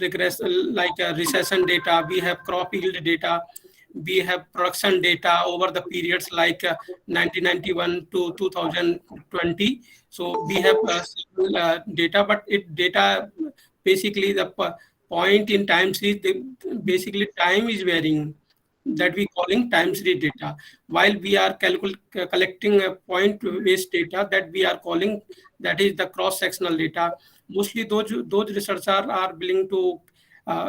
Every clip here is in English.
regress like recession data, we have crop yield data, we have production data over the periods like 1991 to 2020. So we have several data, but it data basically the point in time series, basically time is varying, that we calling time series data, while we are collecting a point based data that we are calling, that is the cross sectional data. Mostly those researchers are willing to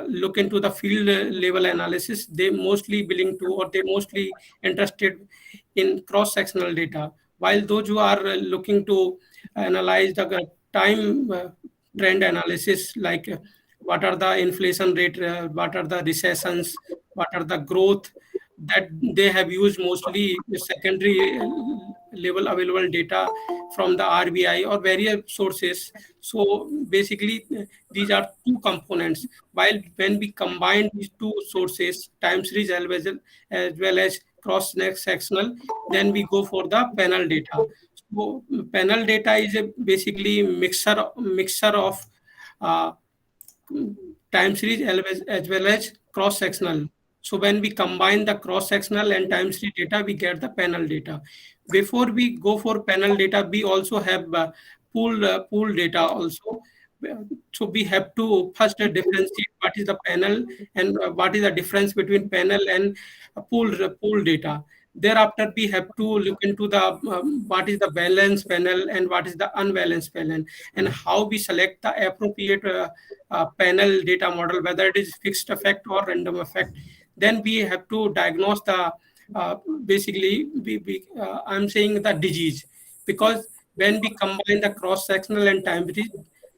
look into the field level analysis. They mostly willing to, or they mostly interested in cross sectional data, while those who are looking to analyze the time trend analysis, like what are the inflation rate, what are the recessions, what are the growth, that they have used mostly the secondary level available data from the RBI or various sources. So basically, these are two components. While when we combine these two sources, time series as well as cross sectional, then we go for the panel data. So panel data is a basically mixture of uh, time series as well as cross sectional. So when we combine the cross sectional and time series data, we get the panel data. Before we go for panel data, we also have pool data also. So we have to first differentiate what is the panel and what is the difference between panel and pool data. Thereafter, we have to look into the what is the balanced panel and what is the unbalanced panel, and how we select the appropriate panel data model, whether it is fixed effect or random effect. Then we have to diagnose the basically I'm saying the disease, because when we combine the cross sectional and time series,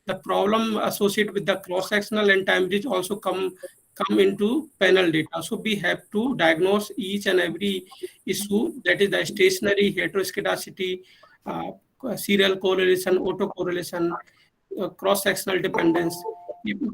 the problem associated with the cross sectional and time series also come into panel data. So we have to diagnose each and every issue, that is the stationary heteroscedasticity, uh, serial correlation, autocorrelation, cross-sectional dependence.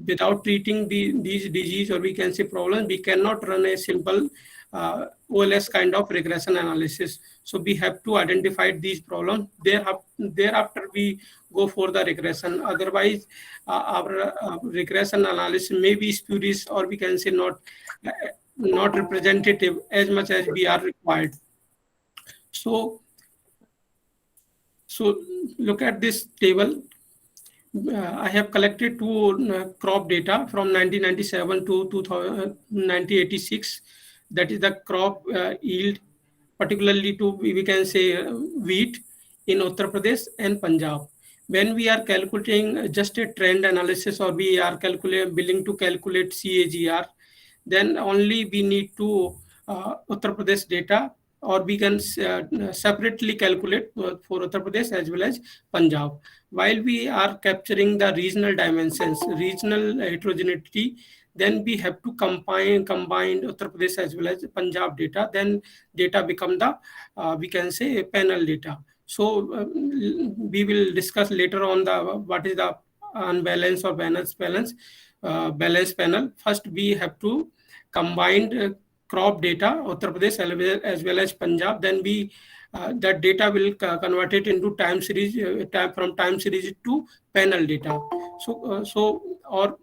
Without treating these disease, or we can say problems, we cannot run a simple OLS kind of regression analysis. So we have to identify these problems. Thereafter, we go for the regression. Otherwise, our regression analysis may be spurious, or we can say uh, not representative as much as we are required. So, so look at this table. I have collected two crop data from 1997 to 1986. That is the crop yield, particularly to, we can say, wheat in Uttar Pradesh and Punjab. When we are calculating just a trend analysis, or we are willing to calculate CAGR, then only we need to Uttar Pradesh data, or we can separately calculate for Uttar Pradesh as well as Punjab. While we are capturing the regional dimensions, regional heterogeneity, then we have to combine Uttar Pradesh as well as Punjab data. Then data become the we can say panel data. So we will discuss later on the what is the unbalanced or balance panel. First, we have to combine crop data, Uttar Pradesh as well as Punjab. Then we that data will convert it into time series, from time series to panel data. Or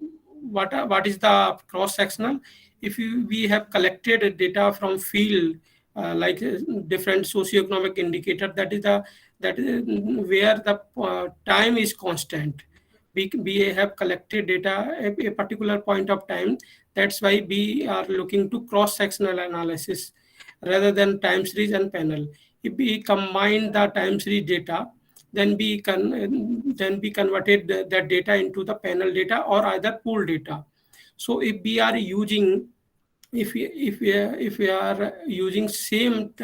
what is the cross sectional? If we have collected data from field, like different socioeconomic indicator, that is where the time is constant. We have collected data at a particular point of time. That's why we are looking to cross sectional analysis rather than time series and panel. If we combine the time series data, then we converted that data into the panel data or either pool data. So if we are using, if we are using same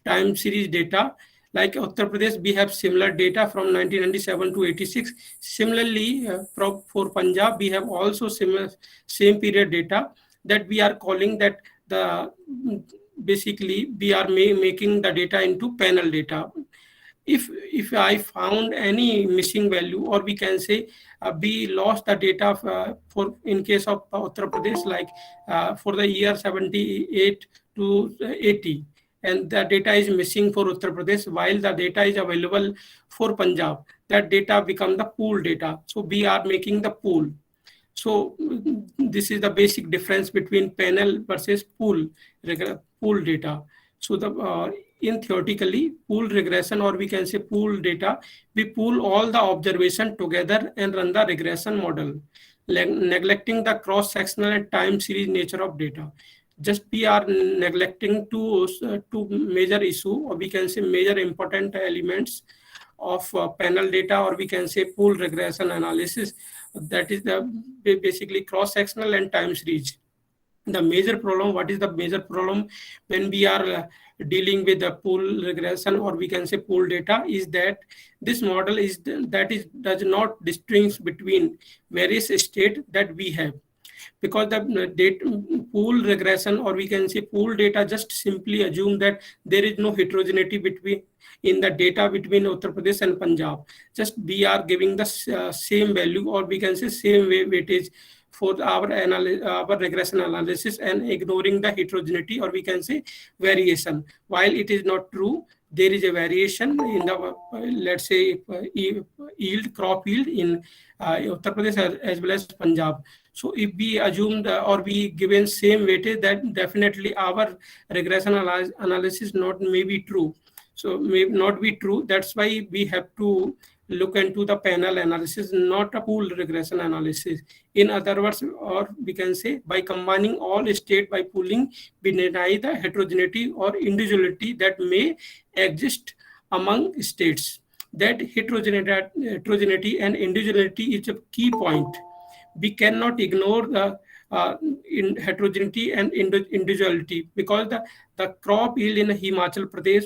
time series data, like Uttar Pradesh, we have similar data from 1997 to 86. Similarly, for Punjab, we have also similar same period data, that we are calling that the basically we are making the data into panel data. If I found any missing value, or we can say we lost the data for in case of Uttar Pradesh, like for the year 78 to 80, and the data is missing for Uttar Pradesh while the data is available for Punjab, that data become the pool data. So we are making the pool. So this is the basic difference between panel versus pool data. So in theoretically pool regression, or we can say pool data, we pool all the observation together and run the regression model, neglecting the cross-sectional and time series nature of data. Just we are neglecting two major issue, or we can say major important elements of panel data, or we can say pool regression analysis. That is the basically cross-sectional and time series. The major problem, what is the major problem when we are dealing with the pool regression, or we can say pool data, is that this model does not distinguish between various states that we have, because the data pool regression, or we can say pool data, just simply assume that there is no heterogeneity between in the data between Uttar Pradesh and Punjab. Just we are giving the same value, or we can say same weightage for our regression analysis, and ignoring the heterogeneity, or we can say variation. While it is not true, there is a variation in the let's say crop yield in Uttar Pradesh as well as Punjab. So if we assumed or we given same weightage, that definitely our regression analysis may be true. So may not be true. That's why we have to look into the panel analysis, not a pool regression analysis. In other words, or we can say by combining all state by pooling, we deny the heterogeneity or individuality that may exist among states. That heterogeneity and individuality is a key point. We cannot ignore the in heterogeneity and individuality, because the crop yield in Himachal Pradesh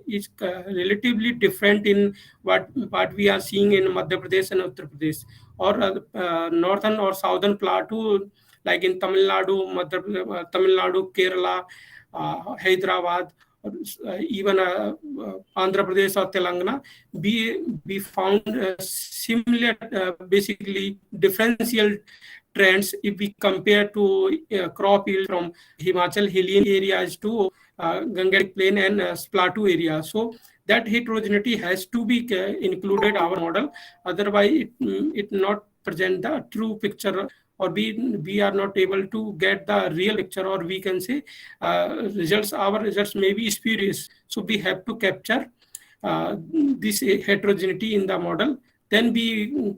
is relatively different in what we are seeing in Madhya Pradesh and Uttar Pradesh, or northern or southern plateau, like in Tamil Nadu, Kerala, Hyderabad, even Andhra Pradesh or Telangana, we found similar, basically differential trends if we compare to crop yield from Himachal hilly areas to Gangetic Plain and plateau area. So that heterogeneity has to be included our model. Otherwise, it not present the true picture, or we are not able to get the real picture, or we can say our results may be spurious. So we have to capture this heterogeneity in the model. Then we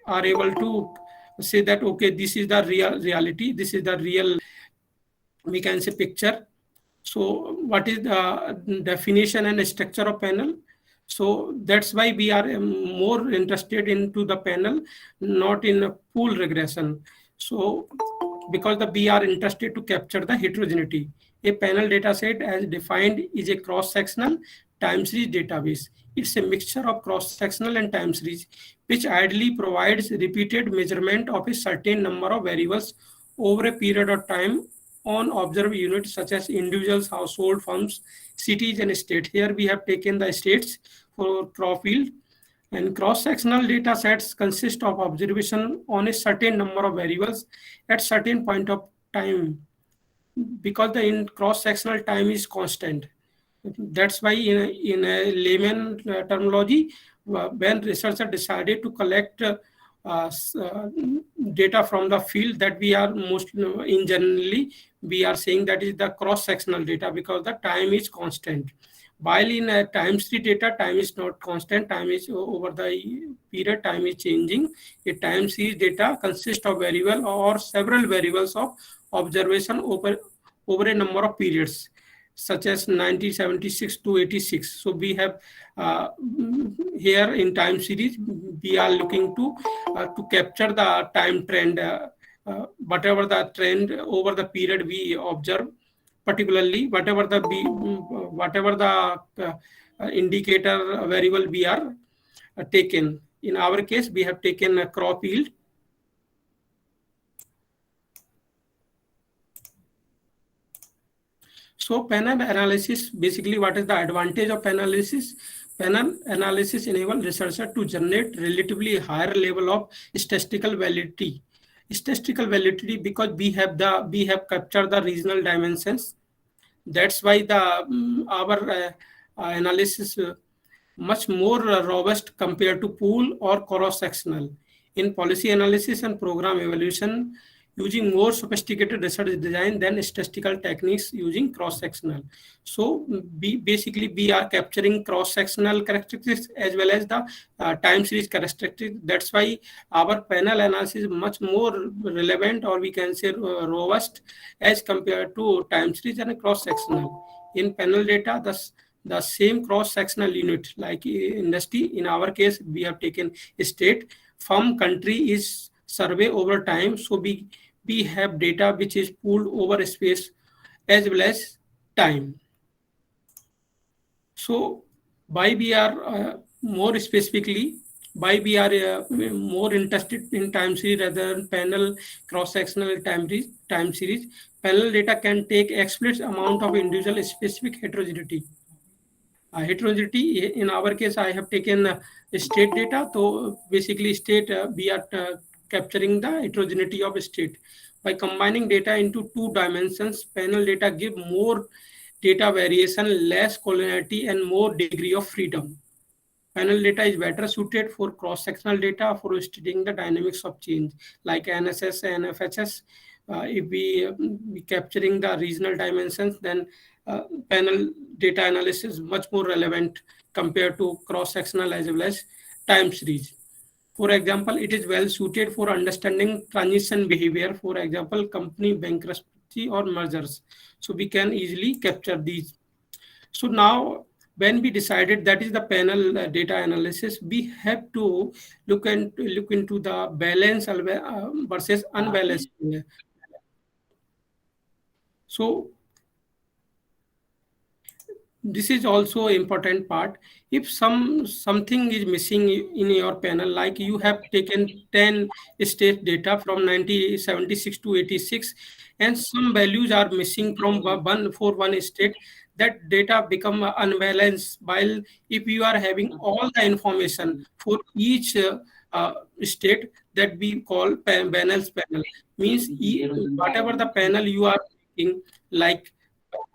are able to say that, okay, this is the reality, this is the real, we can say, picture. So what is the definition and structure of panel? So that's why we are more interested into the panel, not in a pool regression. So because we are interested to capture the heterogeneity. A panel data set as defined is a cross-sectional time series database. It's a mixture of cross-sectional and time series, which ideally provides repeated measurement of a certain number of variables over a period of time on observed units such as individuals, household, firms, cities, and states. Here we have taken the states for crop yield. And cross-sectional data sets consist of observation on a certain number of variables at certain point of time, because the in cross-sectional time is constant. That's why in a layman terminology, when researchers decided to collect data from the field, that we are most in generally we are saying that is the cross-sectional data, because the time is constant. While in a time series data, time is not constant, time is over the period, time is changing. A time series data consists of variable or several variables of observation over a number of periods, such as 1976 to 86. So we have here in time series, we are looking to capture the time trend, whatever the trend over the period we observe, particularly whatever the indicator variable we are taken. In our case, we have taken a crop yield. So panel analysis, basically what is the advantage of analysis? Panel analysis enable researcher to generate relatively higher level of statistical validity. Statistical validity, because we have captured the regional dimensions. That's why our analysis much more robust compared to pool or cross-sectional. In policy analysis and program evaluation, using more sophisticated research design than statistical techniques using cross-sectional. So basically we are capturing cross-sectional characteristics as well as the time series characteristics. That's why our panel analysis is much more relevant, or we can say robust, as compared to time series and cross-sectional. In panel data, the same cross-sectional unit, like industry, in our case we have taken state, from country is survey over time. So we have data which is pooled over space as well as time. So why we are more specifically, why we are more interested in time series rather than panel cross-sectional time series. Panel data can take explicit amount of individual specific heterogeneity. Heterogeneity, in our case, I have taken state data. So basically state, we are capturing the heterogeneity of state. By combining data into two dimensions, panel data give more data variation, less collinearity, and more degree of freedom. Panel data is better suited for cross-sectional data for studying the dynamics of change, like NSS and FHS. If we capturing the regional dimensions, then panel data analysis is much more relevant compared to cross-sectional as well as time series. For example, it is well suited for understanding transition behavior, for example, company bankruptcy or mergers. So we can easily capture these. So now, when we decided that is the panel data analysis, we have to look into the balance versus unbalanced. So this is also important part. If something is missing in your panel, like you have taken 10 state data from 1976 to 86, and some values are missing from one state, that data become unbalanced. While if you are having all the information for each state, that we call balanced panel, means whatever the panel you are taking, like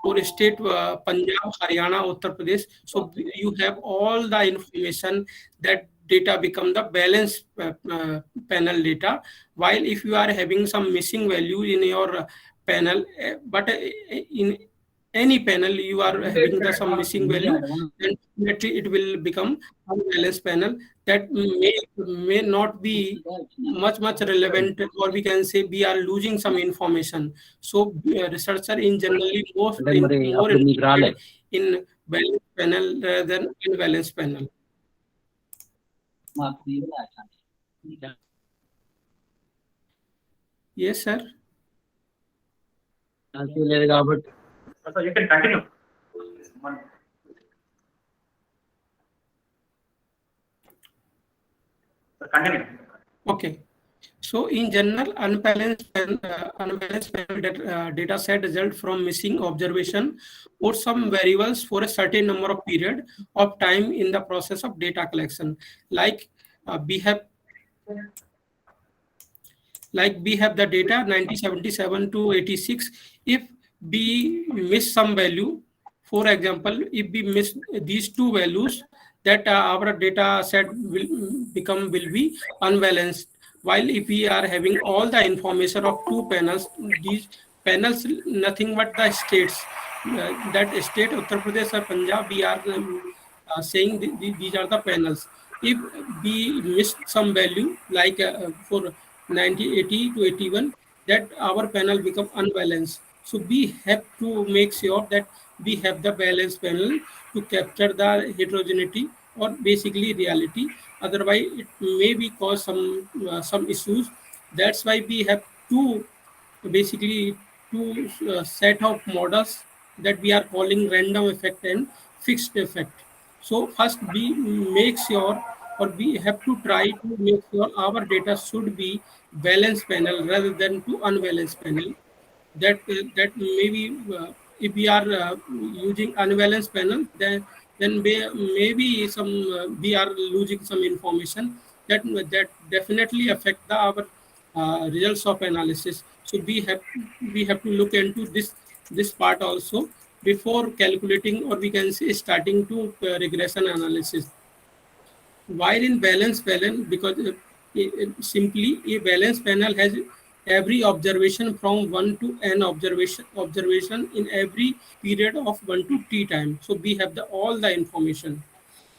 for state Punjab, Haryana, Uttar Pradesh. So you have all the information, that data become the balanced panel data. While if you are having some missing value in your panel, but in any panel you are having some missing value, then definitely it will become unbalanced panel. That may not be much relevant, or we can say we are losing some information. So researcher in generally more interested in balanced panel rather than imbalanced panel. Yes, sir. So you can continue. Continue. Okay. So in general, unbalanced panel data set result from missing observation or some variables for a certain number of period of time in the process of data collection. Like we have the data 1977 to 86. If we miss some value, for example, if we miss these two values, that our data set will be unbalanced. While if we are having all the information of two panels, these panels nothing but the states, that state Uttar Pradesh or Punjab, we are saying these are the panels. If we missed some value, like for 1980 to 81, that our panel become unbalanced. So we have to make sure that we have the balanced panel to capture the heterogeneity or basically reality. Otherwise, it may be cause some issues. That's why we have two basically two set of models that we are calling random effect and fixed effect. So first we make sure, or we have to try to make sure our data should be balanced panel rather than to unbalanced panel. That maybe if we are using unbalanced panel, then maybe some we are losing some information that definitely affect our results of analysis. So we have to look into this part also before calculating, or we can say starting to regression analysis. While in balance, because simply a balance panel has every observation from 1 to n observation in every period of 1 to t time. So we have all the information.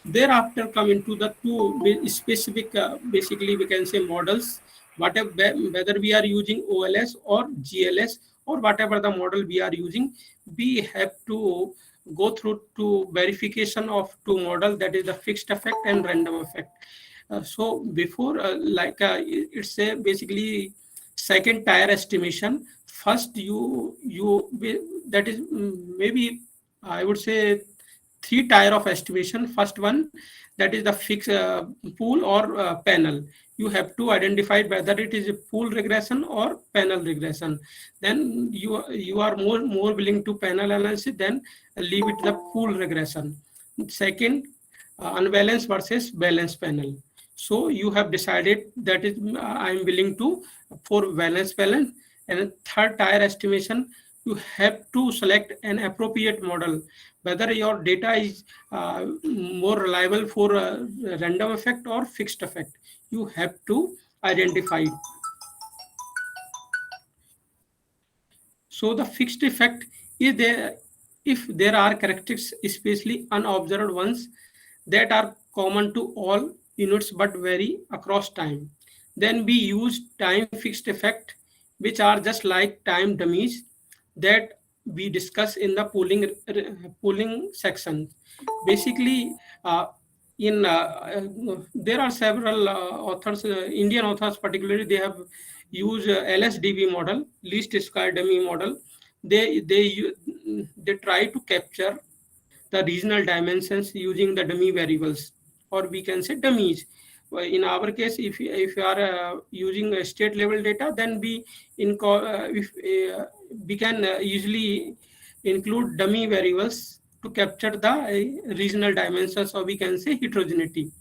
Thereafter come into the two specific, basically we can say models, whether we are using OLS or GLS or whatever the model we are using, we have to go through to verification of two models, that is the fixed effect and random effect. So before, it's a basically second tier estimation. First, that is maybe I would say three tier of estimation. First one, that is the fixed pool or panel. You have to identify whether it is a pool regression or panel regression. Then you are more willing to panel analysis, then leave it the pool regression. Second, unbalanced versus balanced panel. So you have decided that is I am willing to for balance. And third tier estimation, you have to select an appropriate model, whether your data is more reliable for a random effect or fixed effect. You have to identify. So the fixed effect is there if there are characteristics, especially unobserved ones, that are common to all units but vary across time. Then we use time fixed effect, which are just like time dummies that we discuss in the pooling section. Basically, in there are several authors, Indian authors particularly, they have used LSDB model, least square dummy model. They try to capture the regional dimensions using the dummy variables, or we can say dummies. In our case, if you are using a state level data, then we can usually include dummy variables to capture the regional dimensions, or we can say heterogeneity.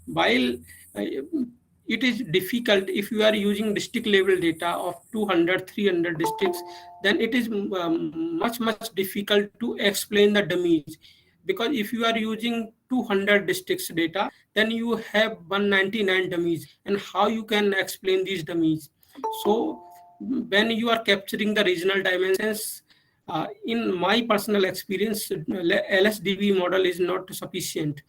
While it is difficult if you are using district level data of 200 300 districts, then it is much difficult to explain the dummies, because if you are using 200 districts data, then you have 199 dummies, and how you can explain these dummies? So when you are capturing the regional dimensions, in my personal experience, LSDB model is not sufficient.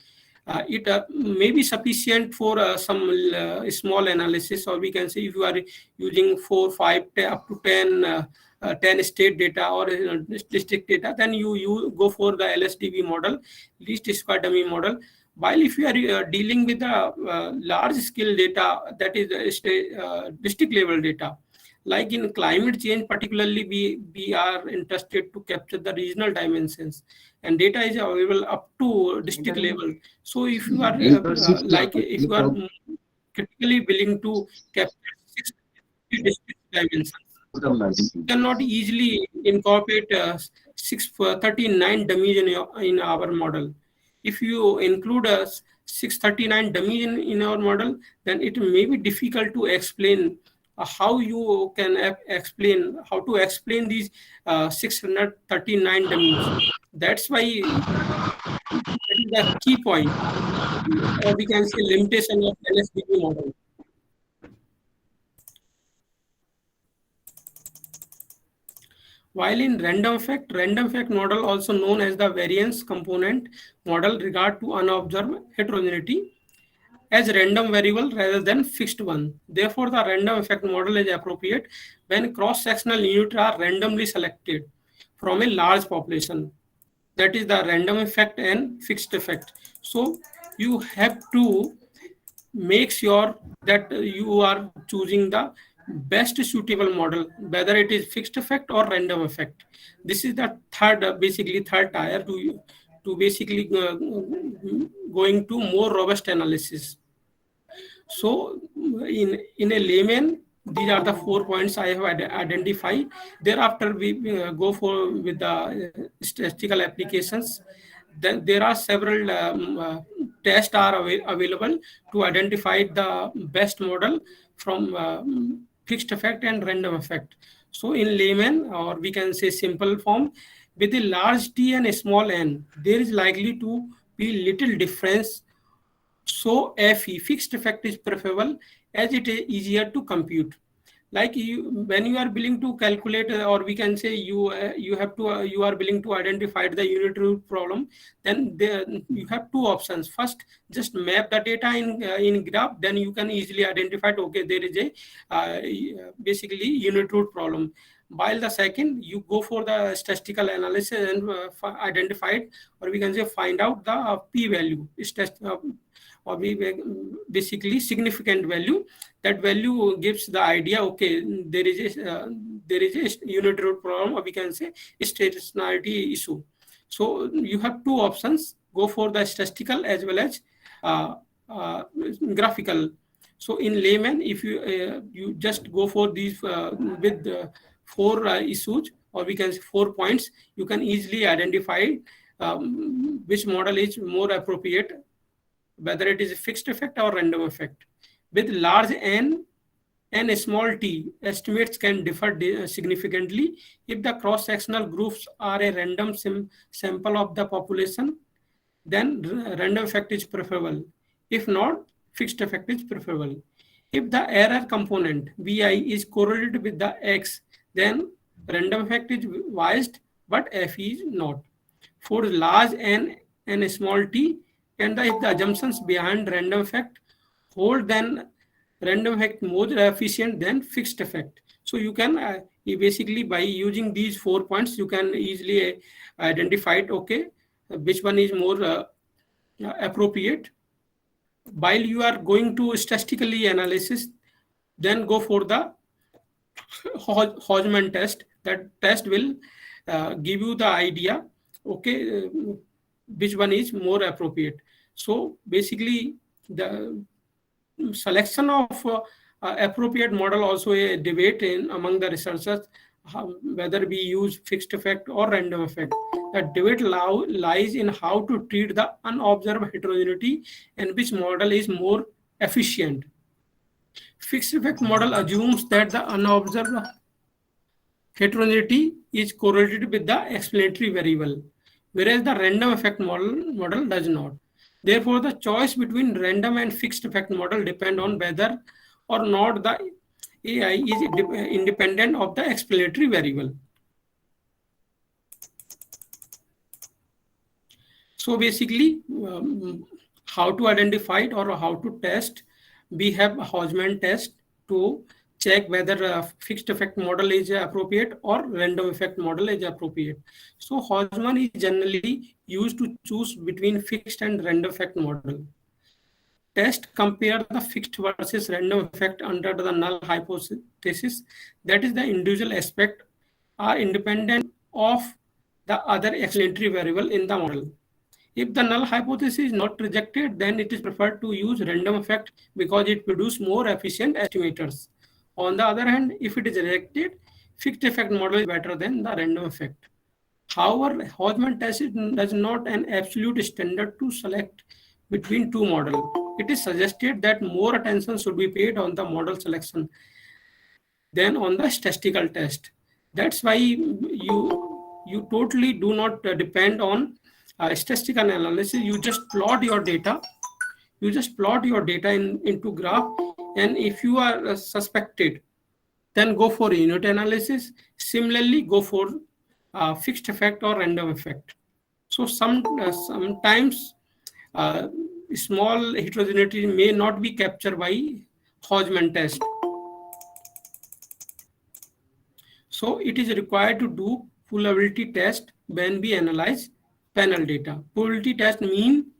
It may be sufficient for some small analysis, or we can say if you are using 4 5 up to 10 10 state data or district data, then you go for the LSDB model, least square dummy model. While if you are dealing with the large scale data, that is district level data, like in climate change particularly, we are interested to capture the regional dimensions, and data is available up to district level. So if you are if you are critically willing to capture 60 district dimensions, you cannot easily incorporate 639 dummies in our model. If you include 639 dummies in our model, then it may be difficult to explain how you can explain how to explain these 639 dummies. That's why that is the key point, or we can say limitation of LSDB model. While in random effect model, also known as the variance component model, regard to unobserved heterogeneity as random variable rather than fixed one. Therefore, the random effect model is appropriate when cross-sectional units are randomly selected from a large population. That is the random effect and fixed effect. So you have to make sure that you are choosing the best suitable model, whether it is fixed effect or random effect. This is the third, basically third tier to basically going to more robust analysis. So in a layman, these are the 4 points I have identified. Thereafter, we go for with the statistical applications. Then there are several tests are available to identify the best model from fixed effect and random effect. So in layman, or we can say simple form, with a large T and a small n, there is likely to be little difference. So FE, fixed effect, is preferable as it is easier to compute. Like when you are willing to calculate, or we can say you are willing to identify the unit root problem, then you have two options. First, just map the data in graph, then you can easily identify, okay, there is a basically unit root problem. While the second, you go for the statistical analysis and identify it, or we can say find out the p value, or we basically significant value. That value gives the idea, okay, there is a unit root problem, or we can say stationarity issue. So you have two options: go for the statistical as well as uh, uh, graphical. So in layman, if you just go for these with four issues, or we can say 4 points, you can easily identify which model is more appropriate, whether it is a fixed effect or random effect. With large N and small t, estimates can differ significantly. If the cross-sectional groups are a random sample of the population, then random effect is preferable. If not, fixed effect is preferable. If the error component Vi is correlated with the X, then random effect is biased, but F is not. For large N and small t, and if the assumptions behind random effect hold, then random effect more efficient than fixed effect. So you can basically, by using these 4 points, you can easily identify it, okay, which one is more appropriate. While you are going to statistically analysis, then go for the Hodgman test. That test will give you the idea, okay, which one is more appropriate. So basically, the selection of appropriate model also a debate in among the researchers, whether we use fixed effect or random effect. The debate lies in how to treat the unobserved heterogeneity and which model is more efficient. Fixed effect model assumes that the unobserved heterogeneity is correlated with the explanatory variable, whereas the random effect model does not. Therefore, the choice between random and fixed effect model depend on whether or not the AI is independent of the explanatory variable. So basically, how to identify it or how to test, we have a Hodgman test to check whether a fixed effect model is appropriate or random effect model is appropriate. So Hodgman is generally used to choose between fixed and random effect model. Test compare the fixed versus random effect under the null hypothesis, that is the individual aspect are independent of the other explanatory variable in the model. If the null hypothesis is not rejected, then it is preferred to use random effect because it produces more efficient estimators. On the other hand, if it is rejected, fixed effect model is better than the random effect. However, Hodgman test does not an absolute standard to select between two models. It is suggested that more attention should be paid on the model selection than on the statistical test. That's why you totally do not depend on statistical analysis. You just plot your data. You just plot your data into graph, and if you are suspected, then go for unit analysis. Similarly, go for fixed effect or random effect. So sometimes uh, small heterogeneity may not be captured by Hodgman test. So it is required to do pullability test when we analyze panel data. Pullability test mean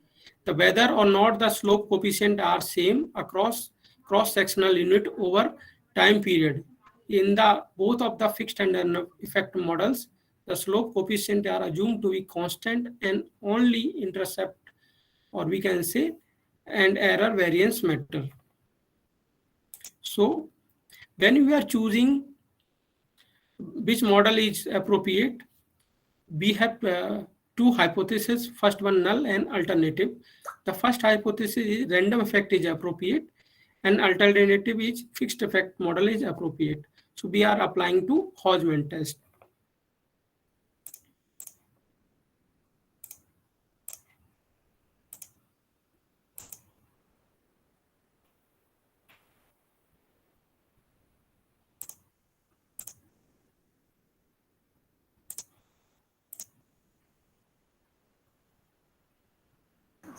the whether or not the slope coefficient are same across cross-sectional unit over time period. In the both of the fixed and effect models, the slope coefficient are assumed to be constant and only intercept, or we can say, and error variance matter. So when we are choosing which model is appropriate, we have two hypotheses. First one, null and alternative. The first hypothesis is random effect is appropriate, and alternative is fixed effect model is appropriate. So we are applying to Hodgman test.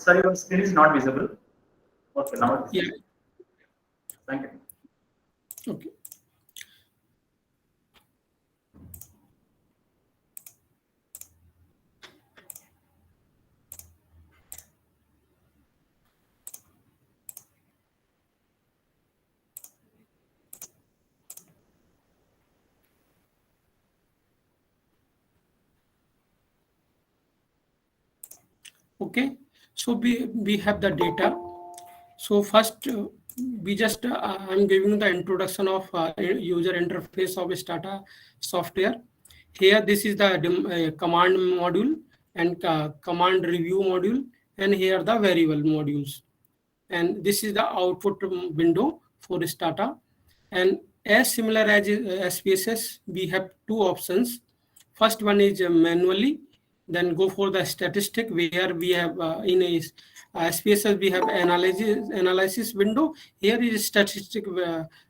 Sir, your screen is not visible. Okay, now it is. Yeah. Thank you. Okay. Okay, so we have the data. So first, I'm giving the introduction of user interface of Stata software. Here, this is the command module and command review module, and here the variable modules. And this is the output window for Stata. And as similar as SPSS, we have two options. First one is manually, then go for the statistic, where we have in a SPSS we have analysis window. Here is statistic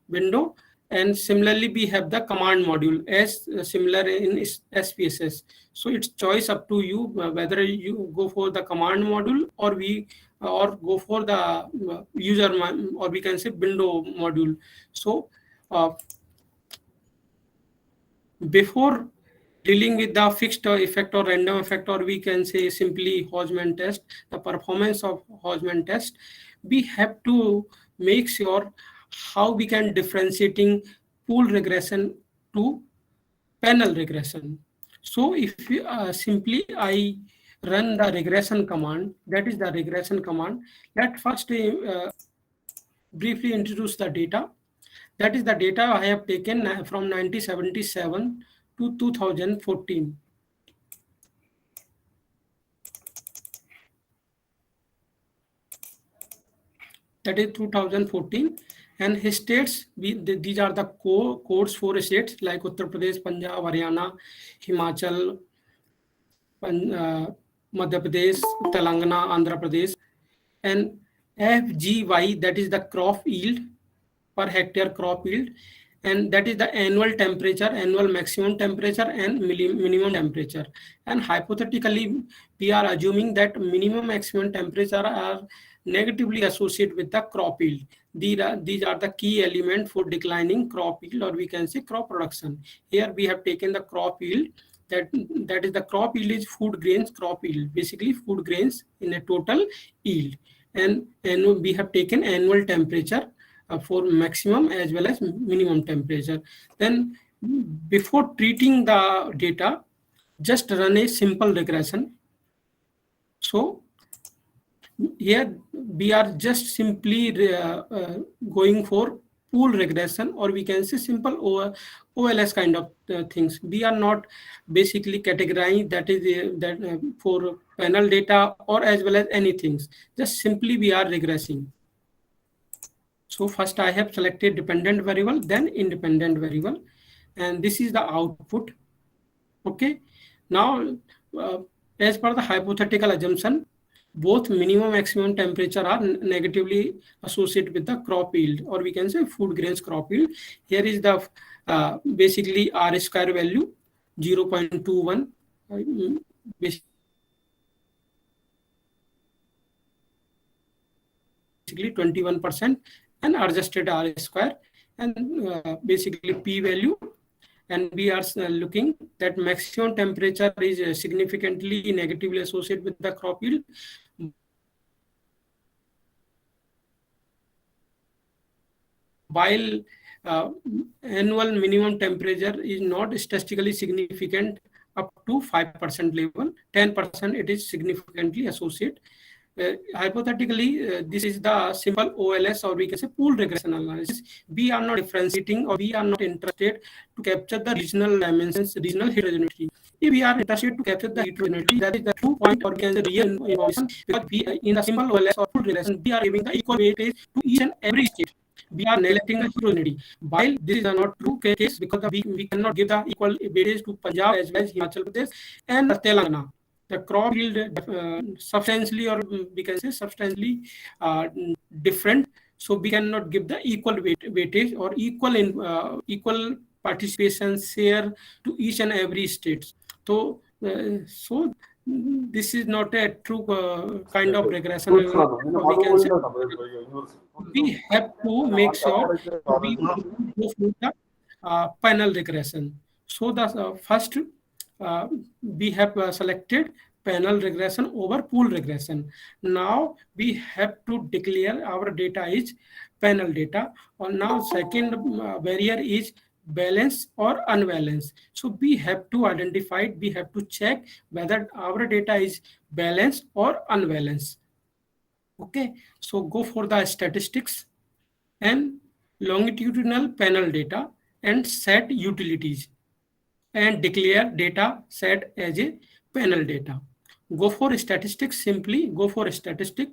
window, and similarly we have the command module as similar in SPSS. So it's choice up to you whether you go for the command module or go for the user or we can say window module. So before dealing with the fixed effect or random effect, or we can say simply Hodgman test, the performance of Hodgman test, we have to make sure how we can differentiating pool regression to panel regression. So if we, simply I run the regression command, that is the regression command. Let first briefly introduce the data. That is the data I have taken from 1977 to 2014. That is 2014. And his states, these are the codes for states like Uttar Pradesh, Punjab, Haryana, Himachal, Madhya Pradesh, Telangana, Andhra Pradesh. And FGY, that is the crop yield, per hectare crop yield, and that is the annual temperature, annual maximum temperature and minimum temperature. And hypothetically, we are assuming that minimum maximum temperature are negatively associated with the crop yield. These are the key elements for declining crop yield, or we can say crop production. Here we have taken the crop yield. That is the crop yield is food grains crop yield, basically food grains in a total yield. And we have taken annual temperature for maximum as well as minimum temperature. Then before treating the data, just run a simple regression. So here we are just simply going for pool regression, or we can say simple OLS kind of things. We are not basically categorizing that is for panel data or as well as anything. Just simply we are regressing. So first I have selected dependent variable, then independent variable, and this is the output. Okay. Now, as per the hypothetical assumption, both minimum maximum temperature are negatively associated with the crop yield, or we can say food grains crop yield. Here is the basically R square value 0.21, basically 21%, and adjusted R square, and basically P value. And we are looking that maximum temperature is significantly negatively associated with the crop yield, while annual minimum temperature is not statistically significant up to 5% level. 10% it is significantly associated. Hypothetically, this is the simple OLS, or we can say pool regression analysis. We are not differentiating, or we are not interested to capture the regional dimensions, regional heterogeneity. If we are interested to capture the heterogeneity, that is the true point, or we can say real information, because we, in the simple OLS or pool regression, we are giving the equal weightage to each and every state. We are neglecting the heterogeneity. While this is not true case, because we cannot give the equal weightage to Punjab as well as Himachal Pradesh and Telangana. The crop yield substantially, or we can say substantially different. So we cannot give the equal weightage or equal participation share to each and every state. So this is not a true kind of regression. We can say we have to make sure we go through the panel regression. So the first we have selected panel regression over pool regression. Now we have to declare our data is panel data. Or now second barrier is balance or unbalance. So we have to identify, we have to check whether our data is balanced or unbalanced. Okay, so go for the statistics and longitudinal panel data and set utilities and declare data set as a panel data. Go for statistics, simply go for statistic,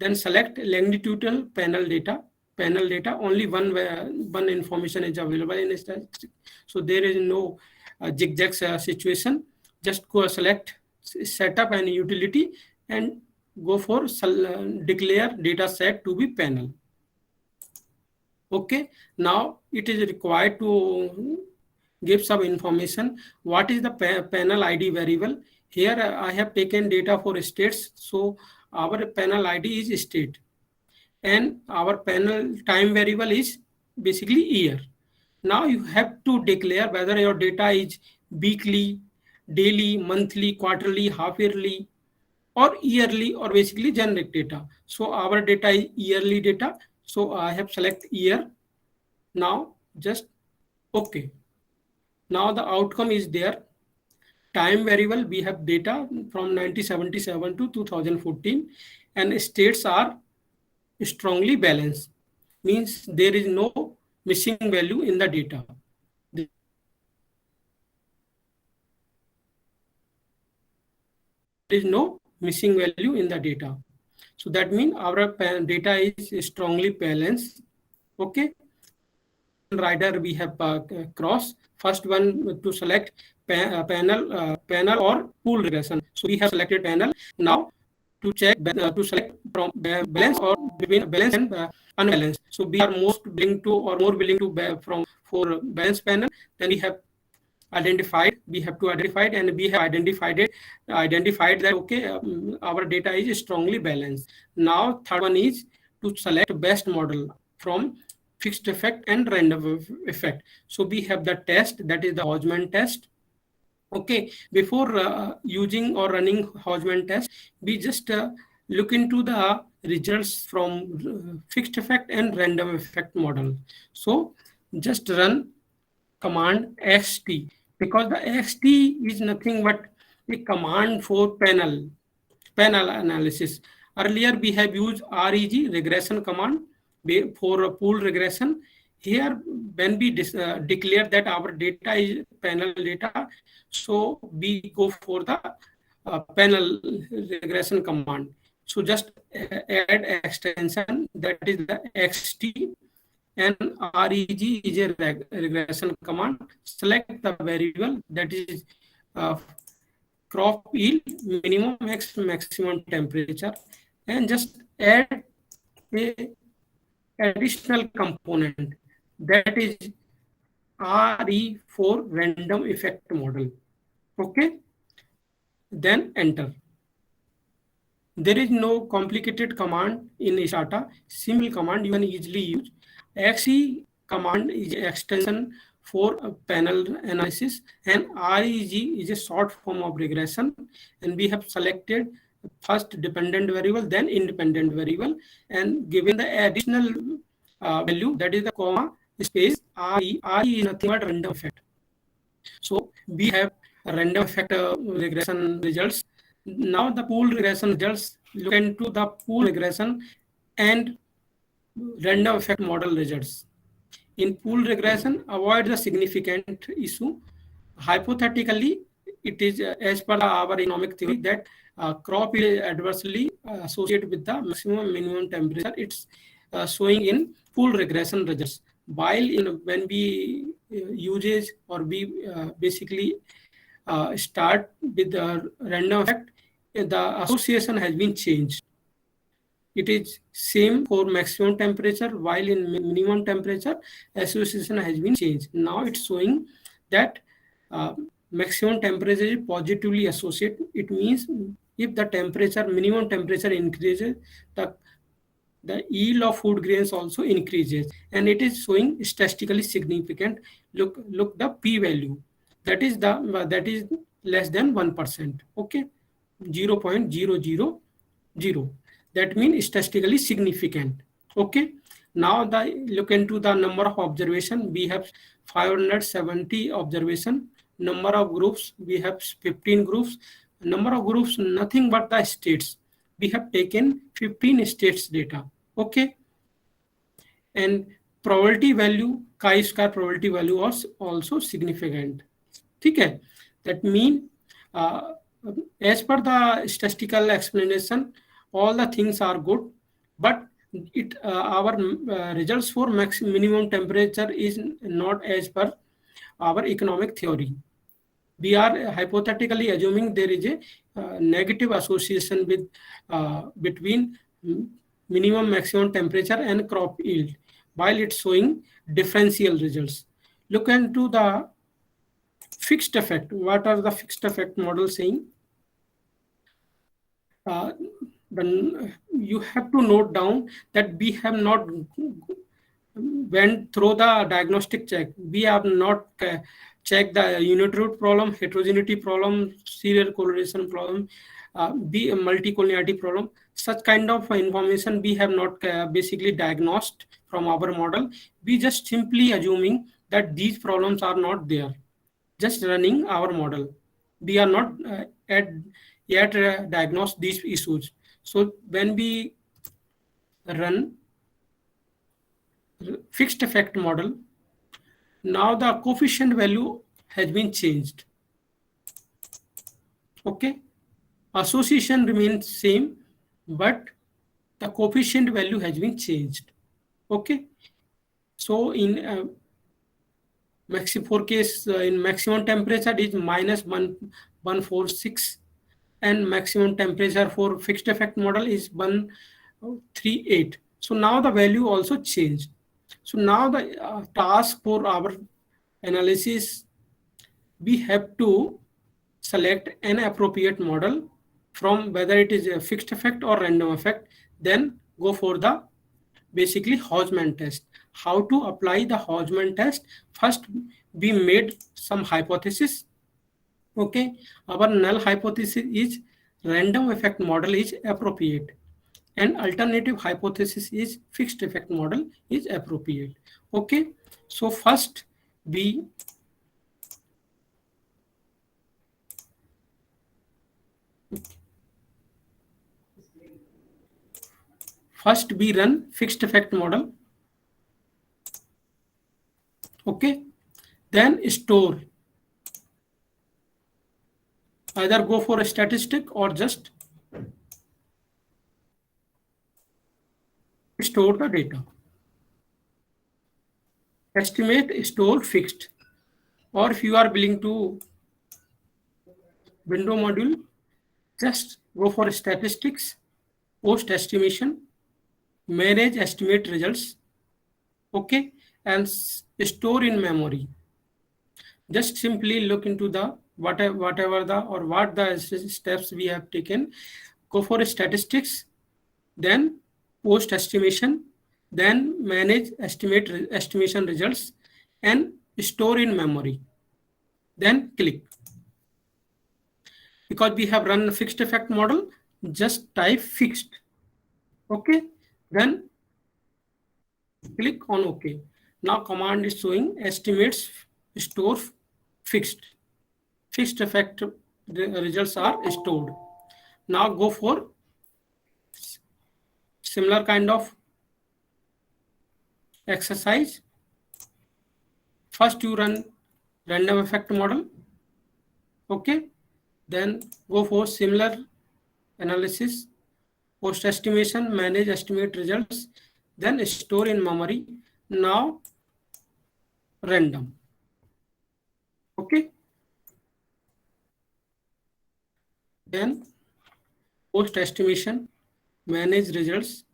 then select longitudinal panel data. Panel data, only one information is available in statistics. So there is no zigzag situation. Just go select setup and utility and go for declare data set to be panel. Okay, now it is required to give some information. What is the panel ID variable? Here I have taken data for states. So our panel ID is state. And our panel time variable is basically year. Now you have to declare whether your data is weekly, daily, monthly, quarterly, half yearly, or yearly, or basically generic data. So our data is yearly data. So I have select year. Now just okay. Now the outcome is there. Time variable, we have data from 1977 to 2014, and states are strongly balanced. Means there is no missing value in the data. There is no missing value in the data. So that means our data is strongly balanced. Okay. Rider we have cross. First one to select panel or pool regression. So we have selected panel. Now to check to select from balance or between balance and unbalanced. So we are most willing to or more willing to from for balance panel. Then we have identified. We have to identify it, and we have identified that okay, our data is strongly balanced. Now third one is to select best model from fixed effect and random effect. So we have the test, that is the Hodgman test. Okay, before using or running Hodgman test, we just look into the results from fixed effect and random effect model. So just run command xt, because the xt is nothing but a command for panel analysis. Earlier we have used reg, regression command, for a pool regression. Here when we declare that our data is panel data, so we go for the panel regression command. So just add extension, that is the xt, and reg is a regression command. Select the variable, that is crop yield, minimum maximum temperature, and just add a additional component, that is RE for random effect model. Okay, then enter. There is no complicated command in Stata. Simple command you can easily use. XE command is extension for panel analysis, and REG is a short form of regression. And we have selected first dependent variable, then independent variable, and given the additional value, that is the comma space RE. RE is nothing but random effect. So we have random effect regression results. Now the pool regression results. Look into the pool regression and random effect model results. In pool regression, avoid the significant issue. Hypothetically, it is as per our economic theory that crop is adversely associated with the maximum minimum temperature. It's showing in pool regression results. While when we uses or we basically start with the random effect, the association has been changed. It is same for maximum temperature, while in minimum temperature association has been changed. Now it's showing that maximum temperature is positively associated. It means if the temperature, minimum temperature increases, the yield of food grains also increases, and it is showing statistically significant. Look the p value, that is less than 1%. Okay, 0.000, that means statistically significant. Okay, now look into the number of observation. We have 570 observation. Number of groups, we have 15 groups. Number of groups, nothing but the states. We have taken 15 states data. Okay, and probability value, chi-square probability value was also significant. Okay, that mean as per the statistical explanation, all the things are good, but our results for minimum temperature is not as per our economic theory. We are hypothetically assuming there is a negative association with between minimum maximum temperature and crop yield, while it's showing differential results. Look into the fixed effect. What are the fixed effect model saying? Then you have to note down that we have not went through the diagnostic check. We have not checked the unit root problem, heterogeneity problem, serial correlation problem, multicollinearity problem. Such kind of information we have not basically diagnosed from our model. We just simply assuming that these problems are not there, just running our model. We are not yet diagnosed these issues. So when we run fixed effect model, now the coefficient value has been changed. Okay, association remains same, but the coefficient value has been changed. Okay, so in for case in maximum temperature is -146, and maximum temperature for fixed effect model is 138. So now the value also changed. So now the task for our analysis, we have to select an appropriate model from whether it is a fixed effect or random effect, then go for the basically Hodgman test. How to apply the Hodgman test? First, we made some hypothesis. Okay, our null hypothesis is random effect model is appropriate, and alternative hypothesis is fixed effect model is appropriate. Okay, so first we run fixed effect model. Okay, then store, either go for a statistic or just store the data. Estimate, store, fixed. Or if you are willing to window module, just go for statistics, post estimation, manage estimate results. Okay, and store in memory. Just simply look into the what the steps we have taken. Go for statistics, then post estimation, then manage estimation results, and store in memory. Then click. Because we have run a fixed effect model, just type fixed. Okay, then click on OK. Now command is showing estimates store fixed. Fixed effect results are stored. Now go for similar kind of exercise. First you run random effect model. Okay, then go for similar analysis, post estimation, manage estimate results, then store in memory. Now random. Okay, then post estimation, manage results,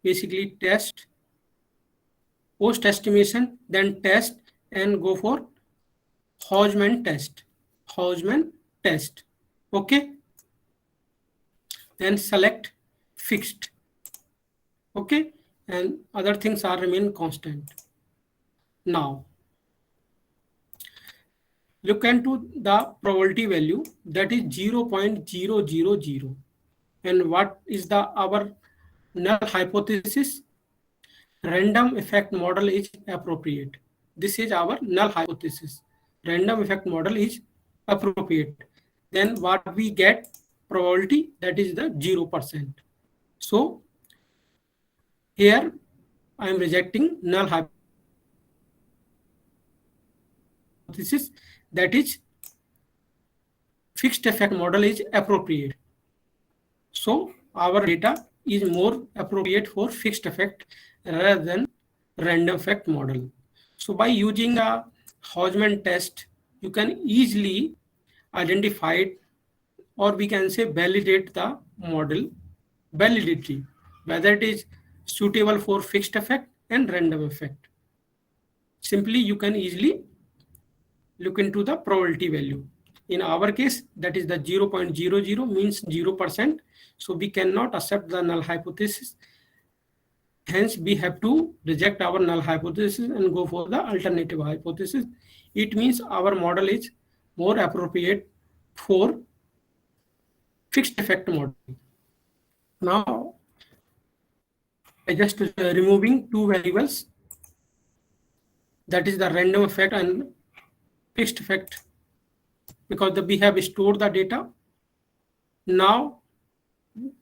basically test, post estimation, then test, and go for Hodgman test. Hodgman test. Okay. Then select fixed. Okay. And other things are remain constant. Now, look into the probability value, that is 0.000. And what is the our null hypothesis? Random effect model is appropriate. This is our null hypothesis. Random effect model is appropriate. Then what we get probability, that is the 0%. So here I am rejecting null hypothesis, that is fixed effect model is appropriate. So our data is more appropriate for fixed effect rather than random effect model. So by using a Hodgman test, you can easily identify it, or we can say validate the model validity, whether it is suitable for fixed effect and random effect. Simply you can easily look into the probability value. In our case, that is the 0.00 means 0%. So we cannot accept the null hypothesis. Hence, we have to reject our null hypothesis and go for the alternative hypothesis. It means our model is more appropriate for fixed effect model. Now, I just removing two variables, that is the random effect and fixed effect, because we have stored the data. Now,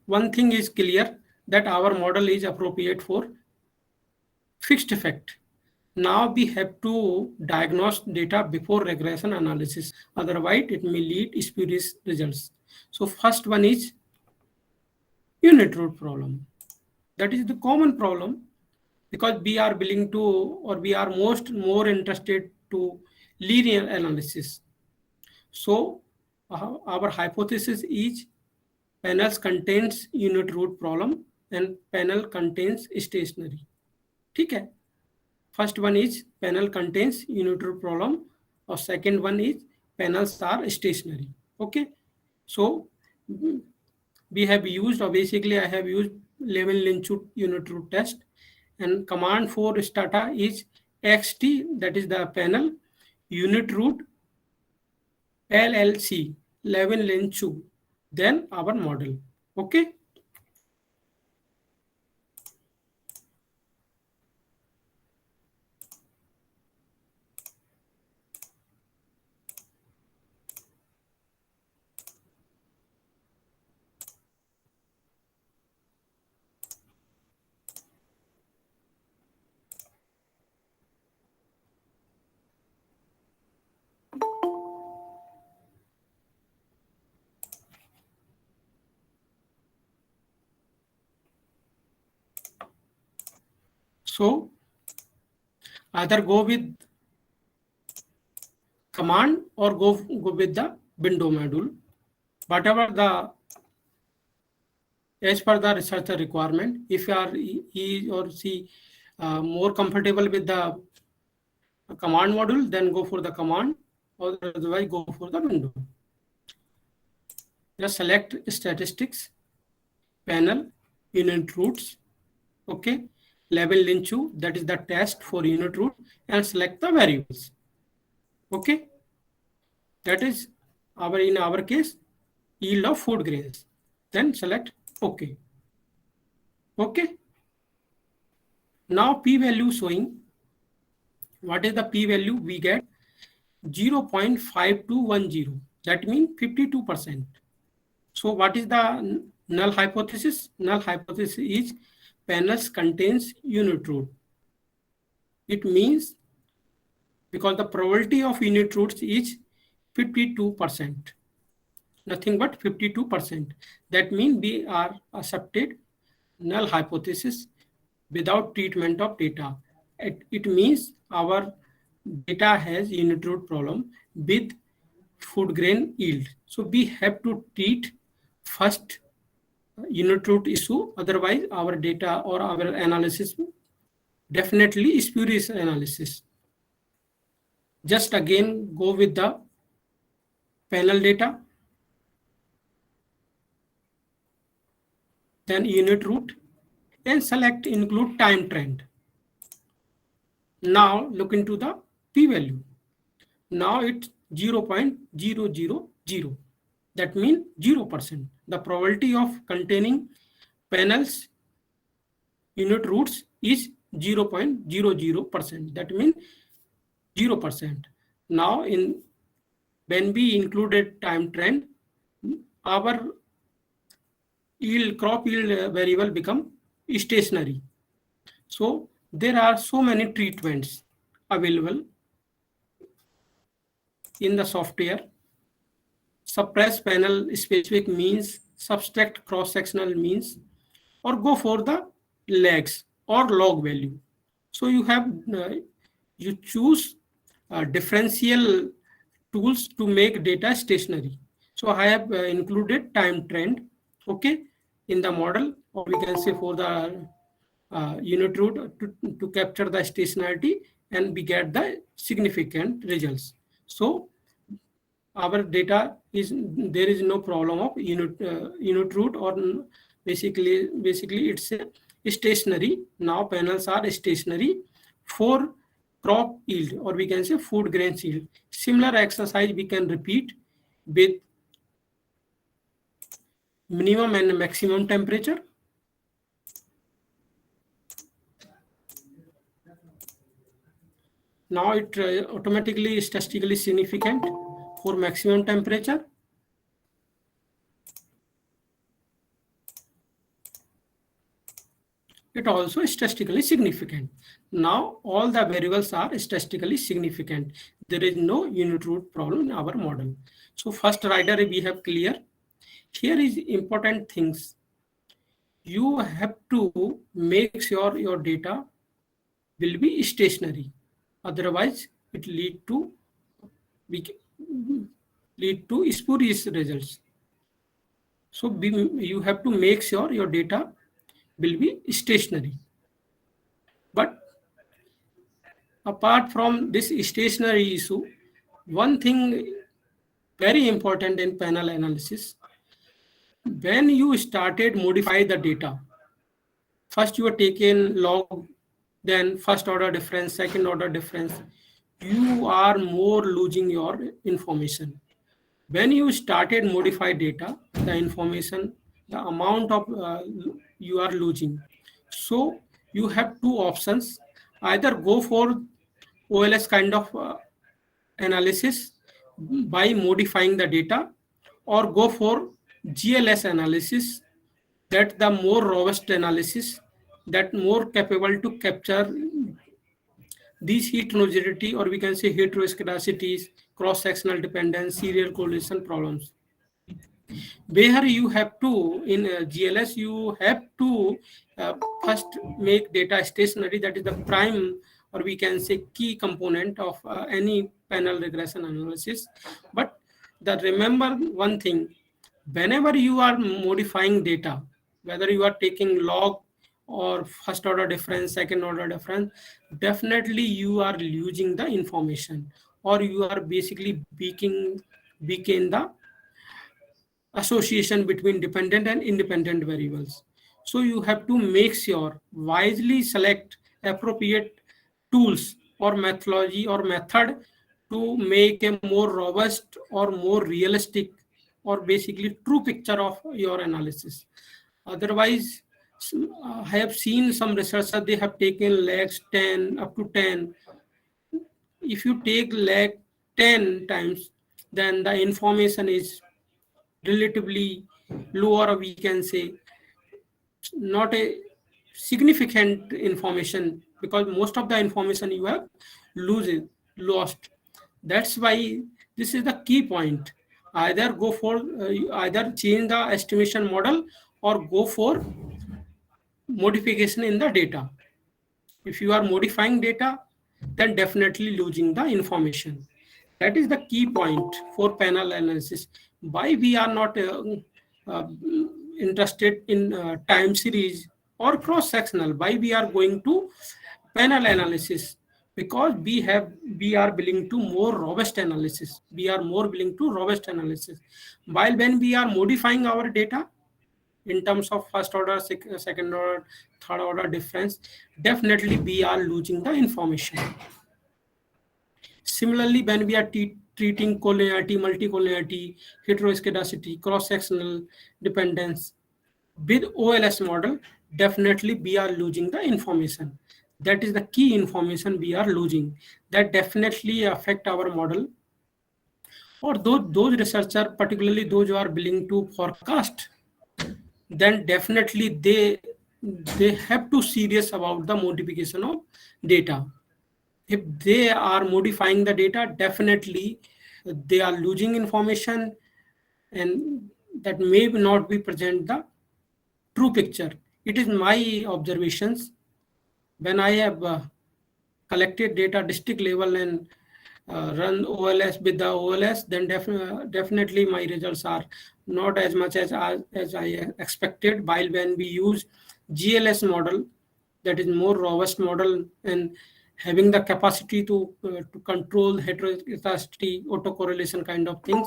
one thing is clear, that our model is appropriate for fixed effect. Now we have to diagnose data before regression analysis. Otherwise, it may lead spurious results. So first one is unit root problem. That is the common problem, because we are willing to, or we are more interested to linear analysis. So our hypothesis is panels contains unit root problem and panel contains stationary. Okay. First one is panel contains unit root problem, or second one is panels are stationary. Okay. So we have used, or basically I have used Levin-Lynch unit root test, and command for stata is xt, that is the panel unit root LLC, Levin-Lynch, then our model. Okay. So either go with command or go with the window module, whatever the, as per the researcher requirement. If you are he or she more comfortable with the command module, then go for the command, or otherwise go for the window. Just select statistics, panel, unit roots. Okay. Levin-Lynch, that is the test for unit root, and select the variables. Okay. That is in our case, yield of food grains. Then select OK. Okay. Now p-value showing. What is the p-value? We get 0.5210. That means 52%. So what is the null hypothesis? Null hypothesis is panels contains unit root. It means because the probability of unit roots is 52%. Nothing but 52%. That means we are accepted null hypothesis without treatment of data. It means our data has unit root problem with food grain yield. So we have to treat first unit root issue, otherwise our data or our analysis definitely spurious analysis. Just again go with the panel data, then unit root, and select include time trend. Now look into the p-value. Now it's 0.000. That means 0%. The probability of containing panels unit roots is 0.00%. That means 0%. Now when we included time trend, our crop yield variable become stationary. So there are so many treatments available in the software. Suppress panel specific means, subtract cross-sectional means, or go for the lags or log value. So you have you choose differential tools to make data stationary. So I have included time trend, okay, in the model, or we can say for the unit root to capture the stationarity, and we get the significant results. So our data is, there is no problem of unit root, or basically it's a stationary. Now panels are stationary for crop yield, or we can say food grain yield. Similar exercise we can repeat with minimum and maximum temperature. Now it automatically statistically significant for maximum temperature. It also is statistically significant. Now all the variables are statistically significant. There is no unit root problem in our model. So first rider we have clear. Here is important things. You have to make sure your data will be stationary. Otherwise, it lead to spurious results. So you have to make sure your data will be stationary. But apart from this stationary issue, one thing very important in panel analysis, when you started modify the data, first you are taken log, then first order difference, second order difference, you are more losing your information. When you started modify data, the information, the amount of you are losing. So you have two options: either go for OLS kind of analysis by modifying the data, or go for GLS analysis, that the more robust analysis, that more capable to capture these heterogeneity, or we can say heteroscedasticities, cross-sectional dependence, serial correlation problems. Where you have to, in GLS, you have to first make data stationary. That is the prime, or we can say key component of any panel regression analysis. But remember one thing, whenever you are modifying data, whether you are taking log or first order difference, second order difference, definitely you are losing the information, or you are basically weakening the association between dependent and independent variables. So you have to make sure wisely select appropriate tools or methodology or method to make a more robust or more realistic or basically true picture of your analysis. Otherwise, I have seen some researchers, they have taken lags 10 up to 10. If you take lag 10 times, then the information is relatively lower, we can say not a significant information, because most of the information you have lost. That's why this is the key point. Either go for either change the estimation model or go for modification in the data. If you are modifying data, then definitely losing the information. That is the key point for panel analysis. Why we are not interested in time series or cross-sectional? Why we are going to panel analysis? because we are willing to more robust analysis. We are more willing to robust analysis. While when we are modifying our data in terms of first order, second order, third order difference, definitely we are losing the information. Similarly, when we are treating collinearity, multicollinearity, heteroscedasticity, cross-sectional dependence with OLS model, definitely we are losing the information. That is the key information we are losing. That definitely affect our model. Or those researchers, particularly those who are willing to forecast, then definitely they have to serious about the modification of data. If they are modifying the data, definitely they are losing information, and that may not be present the true picture. It is my observations when I have collected data district level and run OLS with the OLS, then definitely my results are not as much as I expected. While when we use GLS model, that is more robust model and having the capacity to control heteroscedasticity, autocorrelation kind of things,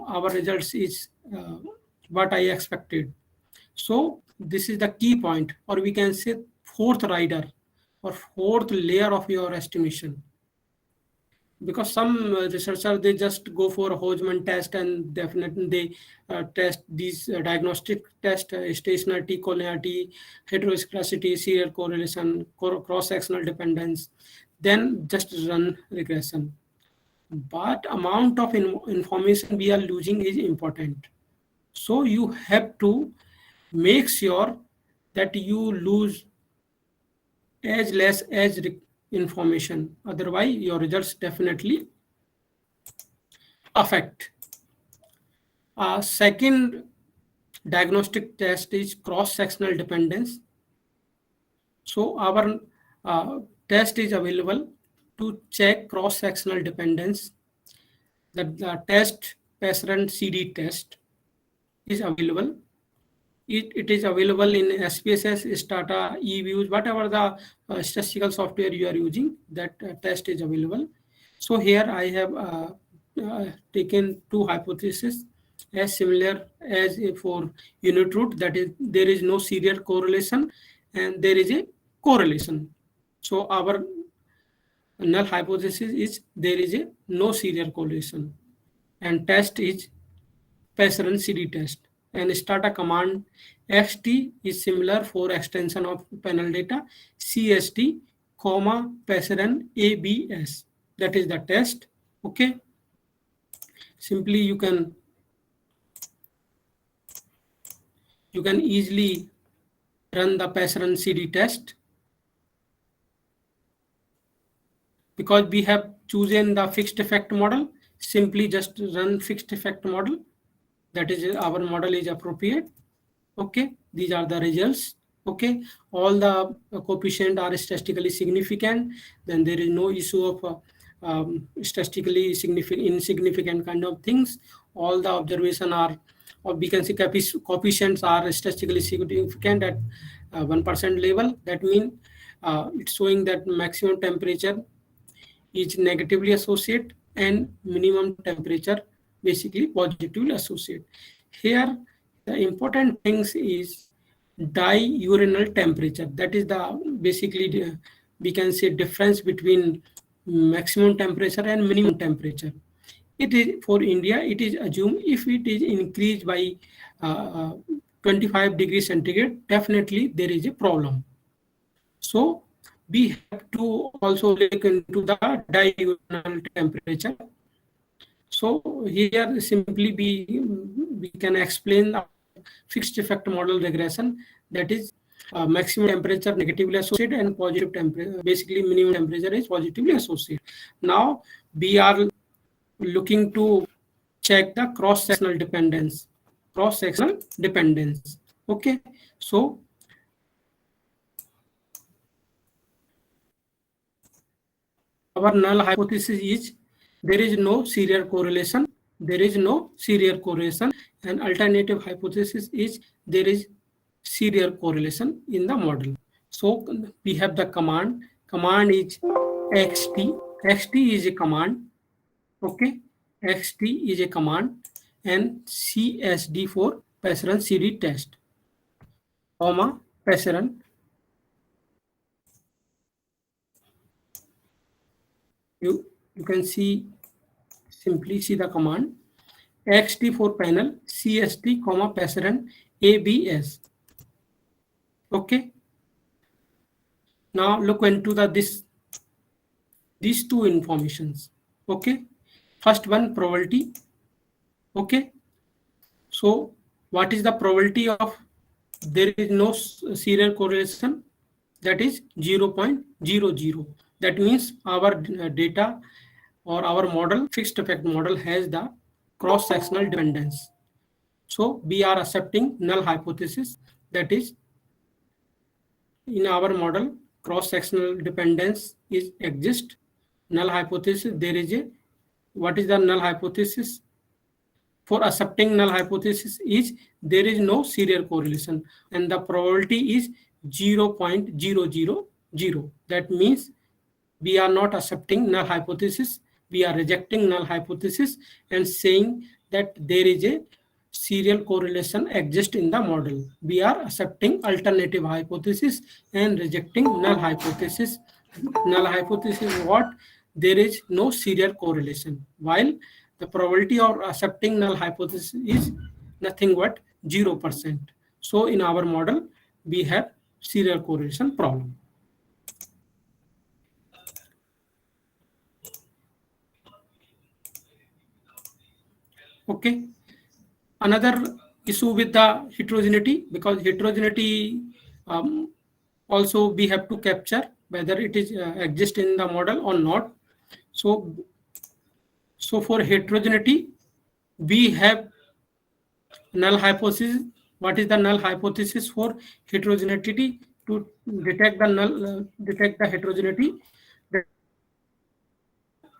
our results is what I expected. So this is the key point, or we can say fourth rider or fourth layer of your estimation. Because some researchers, they just go for a Hodgman test and definitely they test these diagnostic test, stationarity, collinearity, heteroscedasticity, serial correlation, cross-sectional dependence, then just run regression. But amount of information we are losing is important. So you have to make sure that you lose as less as information. Otherwise, your results definitely affect. Second diagnostic test is cross-sectional dependence. So our test is available to check cross-sectional dependence. The test, Passerand CD test, is available. It is available in SPSS, Stata, eViews, whatever the statistical software you are using, that test is available. So here I have taken two hypotheses as similar as for unit root, that is there is no serial correlation and there is a correlation. So our null hypothesis is there is a no serial correlation, and test is Passerand CD test. And Stata command XT is similar for extension of panel data, CST, Passerand ABS. That is the test. Okay. Simply you can easily run the Passerand CD test. Because we have chosen the fixed effect model, simply just run fixed effect model. That is, our model is appropriate. Okay, these are the results. Okay, all the coefficients are statistically significant. Then there is no issue of statistically insignificant kind of things. All the observation are, or we can say coefficients are statistically significant at 1% level. That means it's showing that maximum temperature is negatively associated and minimum temperature basically positively associated. Here, the important things is diurnal temperature. That is the basically we can say difference between maximum temperature and minimum temperature. It is for India. It is assumed if it is increased by 25 degrees centigrade, definitely there is a problem. So we have to also look into the diurnal temperature. So here simply we can explain the fixed effect model regression, that is maximum temperature negatively associated and positive temperature, basically minimum temperature is positively associated. Now we are looking to check the cross-sectional dependence. Okay, so our null hypothesis is there is no serial correlation. And alternative hypothesis is there is serial correlation in the model. So we have the command. Command is xt is a command. Okay, xt is a command, and csd for Passerun cd test, comma Passerun. You can simply see the command xt for panel, csd, comma Passerun abs. Okay. Now look into these two informations. Okay. First one, probability. Okay. So what is the probability of there is no serial correlation? That is 0.00. That means our data or our model, fixed effect model, has the cross-sectional dependence. So we are accepting null hypothesis. That is, in our model, cross-sectional dependence exists. Null hypothesis, there is a, what is the null hypothesis? For accepting null hypothesis is there is no serial correlation, and the probability is 0.000. That means we are not accepting null hypothesis. We are rejecting null hypothesis and saying that there is a serial correlation exists in the model. We are accepting alternative hypothesis and rejecting null hypothesis. Null hypothesis is what? There is no serial correlation, while the probability of accepting null hypothesis is nothing but 0%. So in our model, we have serial correlation problem. Okay. Another issue with the heterogeneity, because heterogeneity also we have to capture whether it is exist in the model or not. So for heterogeneity, we have null hypothesis. What is the null hypothesis for heterogeneity? To detect the heterogeneity,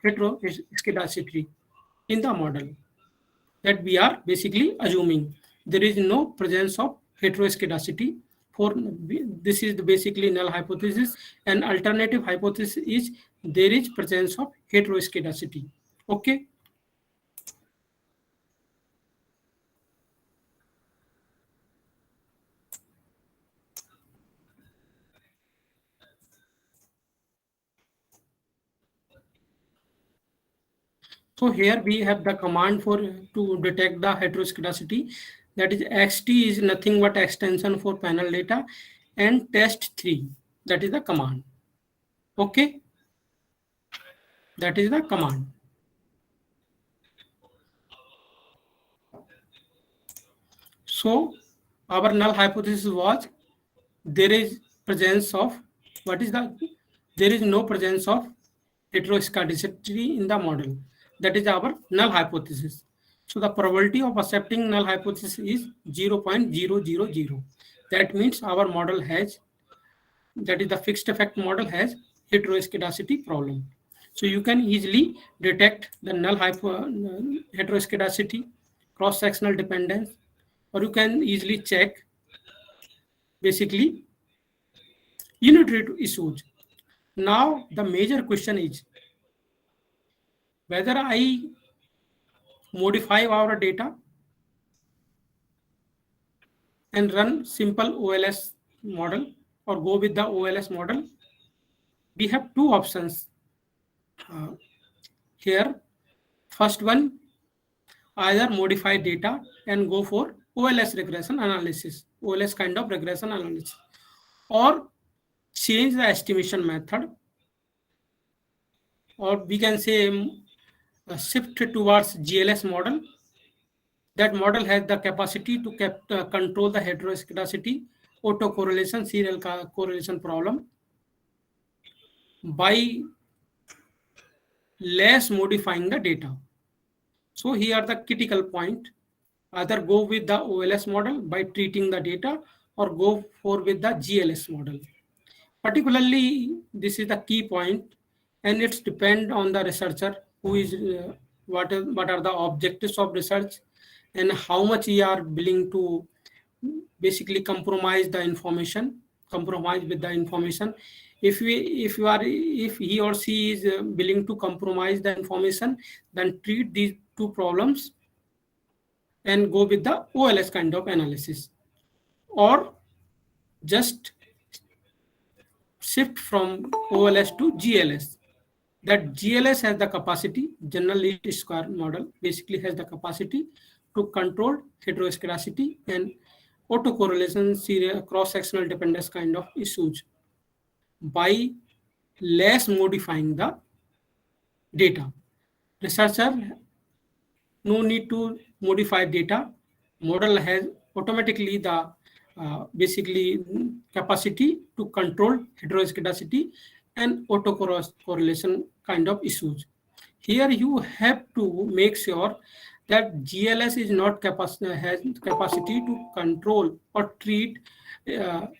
heteroscedasticity in the model, that we are basically assuming there is no presence of heteroscedasticity. For this is basically null hypothesis, and alternative hypothesis is there is presence of heteroscedasticity. Okay. So here we have the command to detect the heteroscedasticity. That is xt is nothing but extension for panel data, and test3, that is the command. Okay, that is the command. So our null hypothesis was there is presence of there is no presence of heteroscedasticity in the model. That is our null hypothesis. So the probability of accepting null hypothesis is 0.000. That means our model has, that is the fixed effect model, has heteroscedasticity problem. So you can easily detect the null heteroscedasticity, cross-sectional dependence, or you can easily check basically unitary issues. Now the major question is whether I modify our data and run simple OLS model or go with the OLS model. We have two options here. First one, either modify data and go for OLS regression analysis, OLS kind of regression analysis, or change the estimation method, or we can say shift towards GLS model. That model has the capacity to control the heteroscedasticity, autocorrelation, serial correlation problem by less modifying the data. So here the critical point, either go with the OLS model by treating the data or go for with the GLS model. Particularly, this is the key point, and it's depend on the researcher who is what are the objectives of research and how much you are willing to basically compromise with the information. If he or she is willing to compromise the information, then treat these two problems and go with the OLS kind of analysis, or just shift from OLS to GLS. That GLS has the capacity, general least square model basically has the capacity to control heteroscedasticity and autocorrelation, cross-sectional dependence kind of issues by less modifying the data. Researcher no need to modify data. Model has automatically the basically capacity to control heteroscedasticity and autocorrelation kind of issues. Here you have to make sure that GLS is not has capacity to control or treat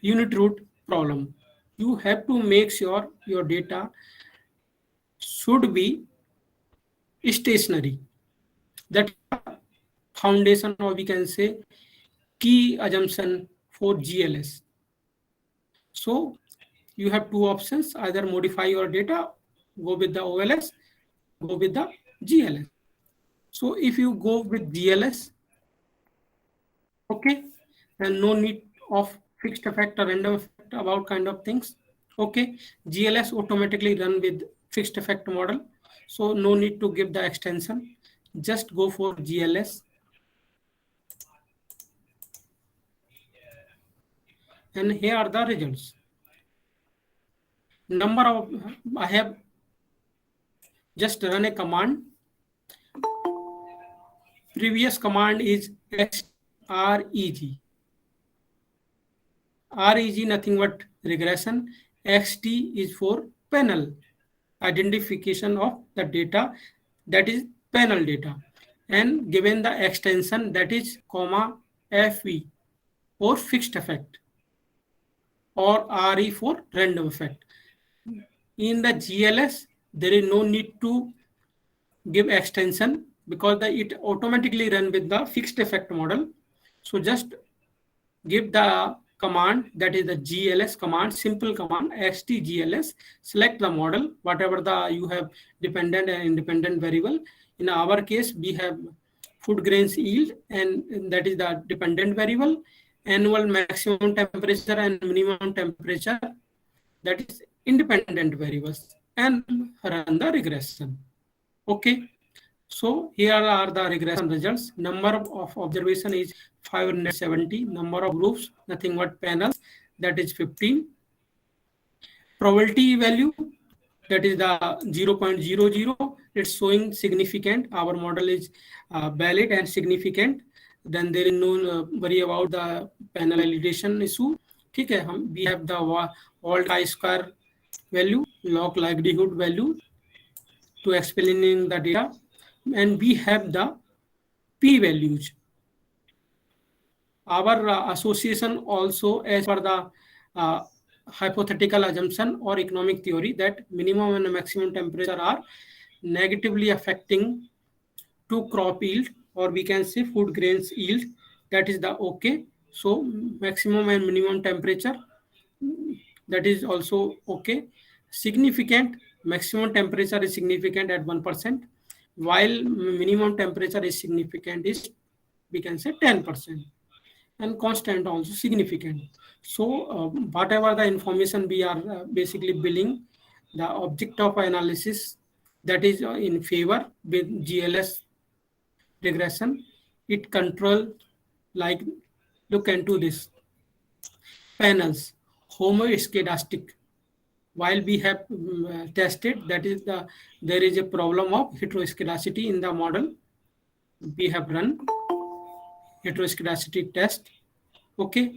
unit root problem. You have to make sure your data should be stationary. That foundation, or we can say key assumption for GLS. So you have two options: either modify your data, go with the OLS, go with the GLS. So if you go with GLS, okay, then no need of fixed effect or random effect about kind of things. Okay, GLS automatically run with fixed effect model, so no need to give the extension. Just go for GLS. And here are the results. Number of, I have just run a command. Previous command is XREG. REG nothing but regression. XT is for panel, identification of the data, that is panel data, and given the extension, that is comma FV for fixed effect, or RE for random effect. In the GLS, there is no need to give extension because it automatically run with the fixed effect model. So just give the command, that is the GLS command, simple command, XTGLS, select the model, whatever the you have dependent and independent variable. In our case, we have food grains yield, and that is the dependent variable, annual maximum temperature and minimum temperature, that is independent variables, and run the regression. Okay. So here are the regression results. Number of observation is 570. Number of groups, nothing but panels, that is 15. Probability value, that is the 0.00. It's showing significant. Our model is valid and significant. Then there is no worry about the panel validation issue. Okay, we have the Wald chi-square value, log likelihood value to explaining the data, and we have the p-values. Our association also, as per the hypothetical assumption or economic theory, that minimum and maximum temperature are negatively affecting to crop yield, or we can say food grains yield, that is the okay. So maximum and minimum temperature, that is also okay. Significant, maximum temperature is significant at 1%, while minimum temperature is significant is, we can say, 10%, and constant also significant. So whatever the information we are basically building, the object of analysis, that is in favor with GLS regression. It control, like, look into this panels, homoscedastic. While we have tested, that is there is a problem of heteroscedasticity in the model. We have run heteroscedasticity test, okay,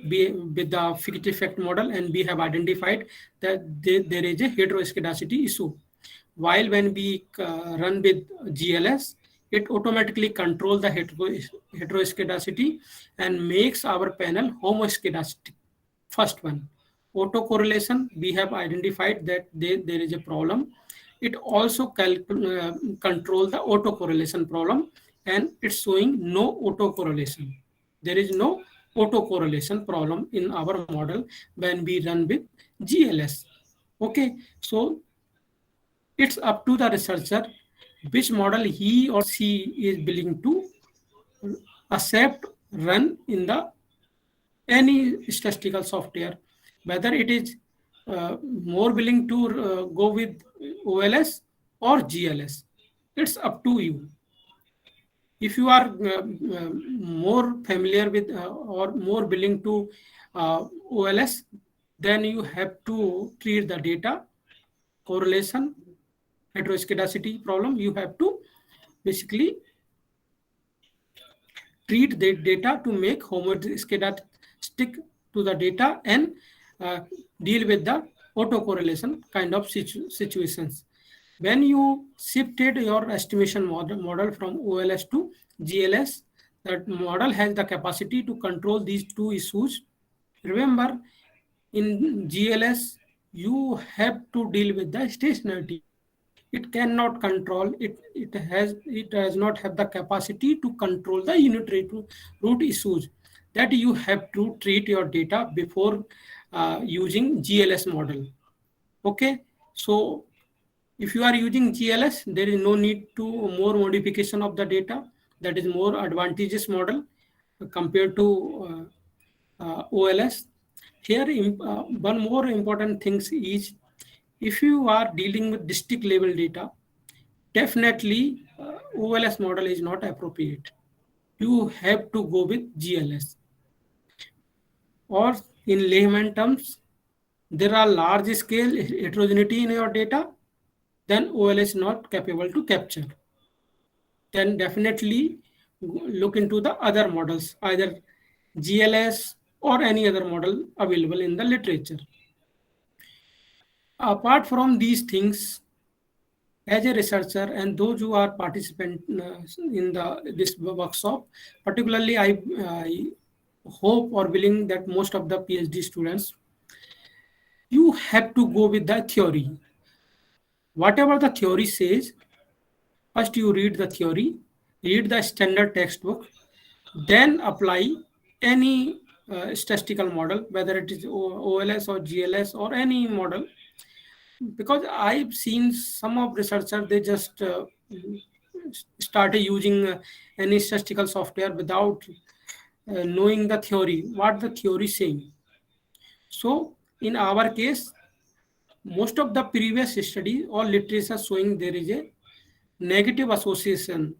with the fixed effect model, and we have identified that there is a heteroscedasticity issue. While when we run with GLS, it automatically controls the heteroscedasticity and makes our panel homoscedastic. First one. Autocorrelation, we have identified that there is a problem. It also controls the autocorrelation problem, and it's showing no autocorrelation. There is no autocorrelation problem in our model when we run with GLS. Okay, so it's up to the researcher which model he or she is willing to accept, run in the any statistical software, whether it is more willing to go with OLS or GLS. It's up to you. If you are more familiar with or more willing to OLS, then you have to treat the data correlation, heteroscedasticity problem. You have to basically treat the data to make homoscedastic to the data and deal with the autocorrelation kind of situations. When you shifted your estimation model from OLS to GLS, that model has the capacity to control these two issues. Remember, in GLS, you have to deal with the stationarity. It cannot control it. It does not have the capacity to control the unit root issues that you have to treat your data before using GLS model. Okay, so if you are using GLS, there is no need to more modification of the data. That is more advantageous model compared to OLS. Here, one more important thing is if you are dealing with district level data, definitely OLS model is not appropriate. You have to go with GLS. Or in layman terms, there are large scale heterogeneity in your data, then OLS is not capable to capture. Then definitely look into the other models, either GLS or any other model available in the literature. Apart from these things, as a researcher and those who are participant in this workshop, particularly I hope or willing that most of the PhD students, you have to go with the theory. Whatever the theory says, first you read the theory, read the standard textbook, then apply any statistical model, whether it is OLS or GLS or any model. Because I've seen some of researchers, they just started using any statistical software without knowing the theory, what the theory is saying. So in our case, most of the previous study or literature showing there is a negative association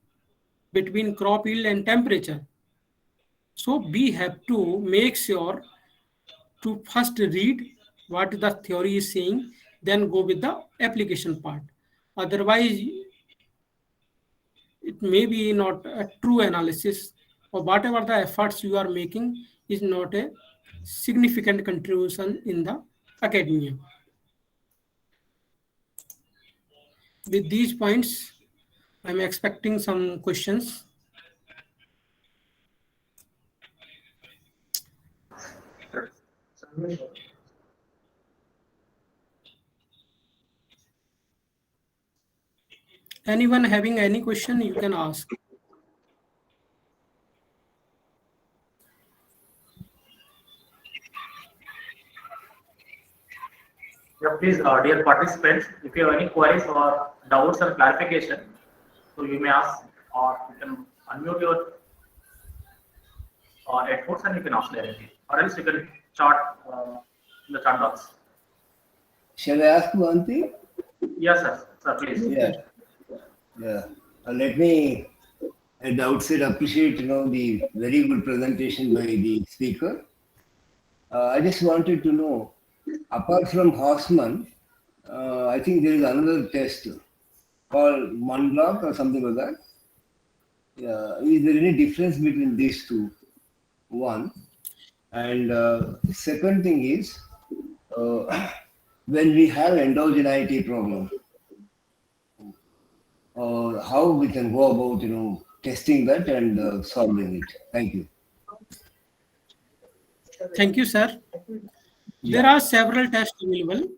between crop yield and temperature. So we have to make sure to first read what the theory is saying, then go with the application part. Otherwise, it may be not a true analysis, or whatever the efforts you are making is not a significant contribution in the academia. With these points, I'm expecting some questions. Anyone having any question, you can ask. Yeah, please, dear participants, if you have any queries or doubts or clarification, so you may ask, or you can unmute your headphones and you can ask directly, or else you can chat in the chat box. Shall I ask one thing? Yes, sir, please. Yeah. Let me at the outset appreciate the very good presentation by the speaker. I just wanted to know, apart from Horstman, I think there is another test called Monblanc or something like that. Is there any difference between these two? One. And second thing is, when we have endogeneity problem, how we can go about, testing that and solving it. Thank you. Thank you, sir. Yeah. There are several tests available.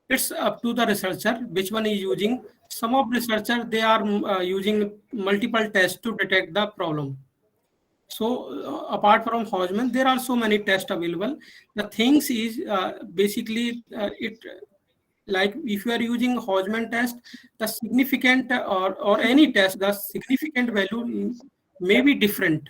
It's up to the researcher which one is using. Some of researchers, they are using multiple tests to detect the problem. So apart from Hodgman, there are so many tests available. The things is basically it like if you are using Hodgman test, the significant or any test, the significant value may be different.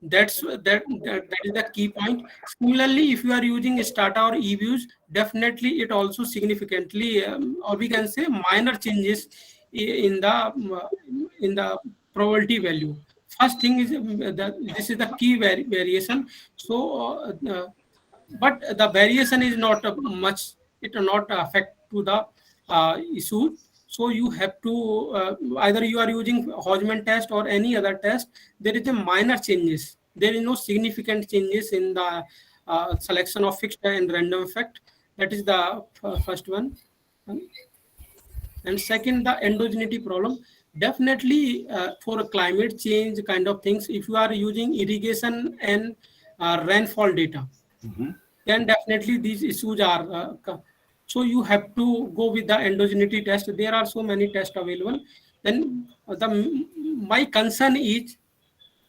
That is the key point. Similarly, if you are using Stata or eViews, definitely it also significantly or we can say minor changes in the probability value. First thing is that this is the key variation. So but the variation is not much, it will not affect to the issue. So you have to either you are using Hodgman test or any other test, there is a minor changes, there is no significant changes in the selection of fixed and random effect. That is the first one. And second, the endogeneity problem. Definitely for climate change kind of things, if you are using irrigation and rainfall data, then definitely these issues are so you have to go with the endogeneity test. There are so many tests available. Then my concern is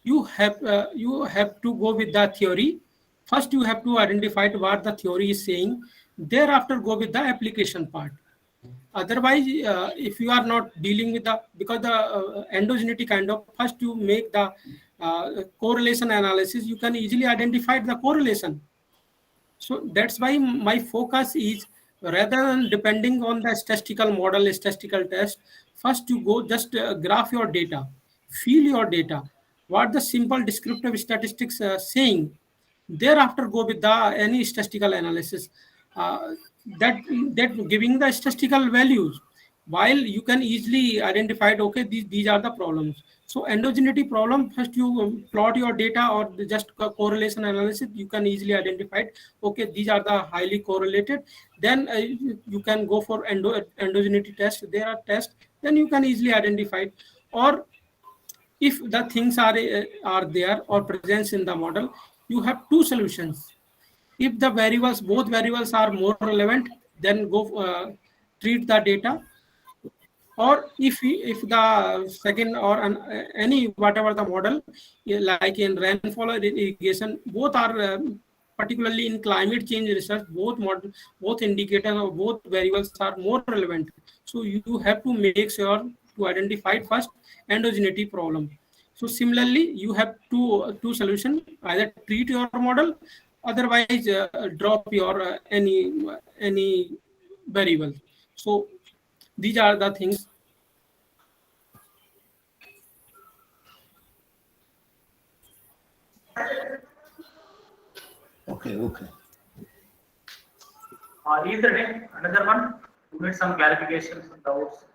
you have to go with the theory. First you have to identify what the theory is saying, thereafter go with the application part. Otherwise if you are not dealing with the, because the endogeneity kind of, first you make the correlation analysis, you can easily identify the correlation. So that's why my focus is, rather than depending on the statistical model, statistical test, first you go just graph your data, feel your data, what the simple descriptive statistics saying. Thereafter go with the any statistical analysis that giving the statistical values, while you can easily identify it, okay, these are the problems. So endogeneity problem, first you plot your data or just correlation analysis, you can easily identify it, okay, these are the highly correlated. Then you can go for endogeneity test, there are tests, then you can easily identify it. Or if the things are there or presence in the model, you have two solutions. If the variables, both variables are more relevant, then go treat the data. Or if the second or any whatever the model, like in rainfall or irrigation, both are particularly in climate change research, both indicators or both variables are more relevant. So you have to make sure to identify first endogeneity problem. So similarly, you have two solution: either treat your model, otherwise drop your any variable. So these are the things. Okay. Is there another one? You need some clarifications and doubts.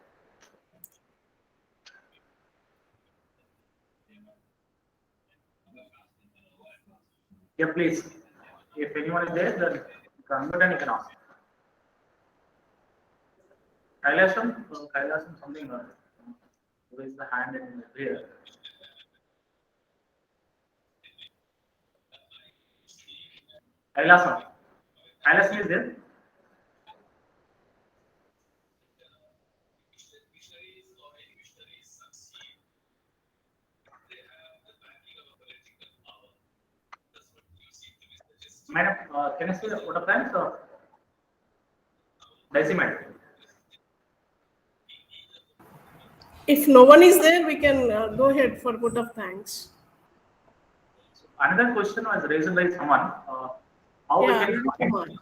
Yeah, please. If anyone is there, then you can unmute and you can ask. Kailasam, something. Raise the hand in here. Kailasam is there. Madam, can you see the vote of thanks or decimal? If no one is there, we can go ahead for vote of thanks. So another question was raised by someone. How we can find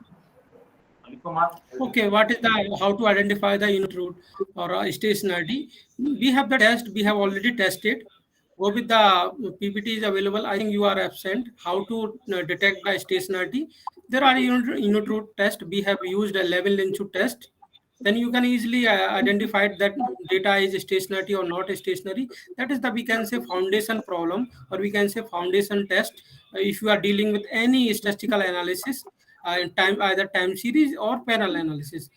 Okay, what is the how to identify the unit root or stationarity? We have the test. We have already tested. Go with the PPT is available. I think you are absent. How to detect the stationarity? There are unit root test. We have used a level Linchut test. Then you can easily identify that data is stationary or not stationary. That is the, we can say, foundation problem, or we can say foundation test. If you are dealing with any statistical analysis, either time series or panel analysis.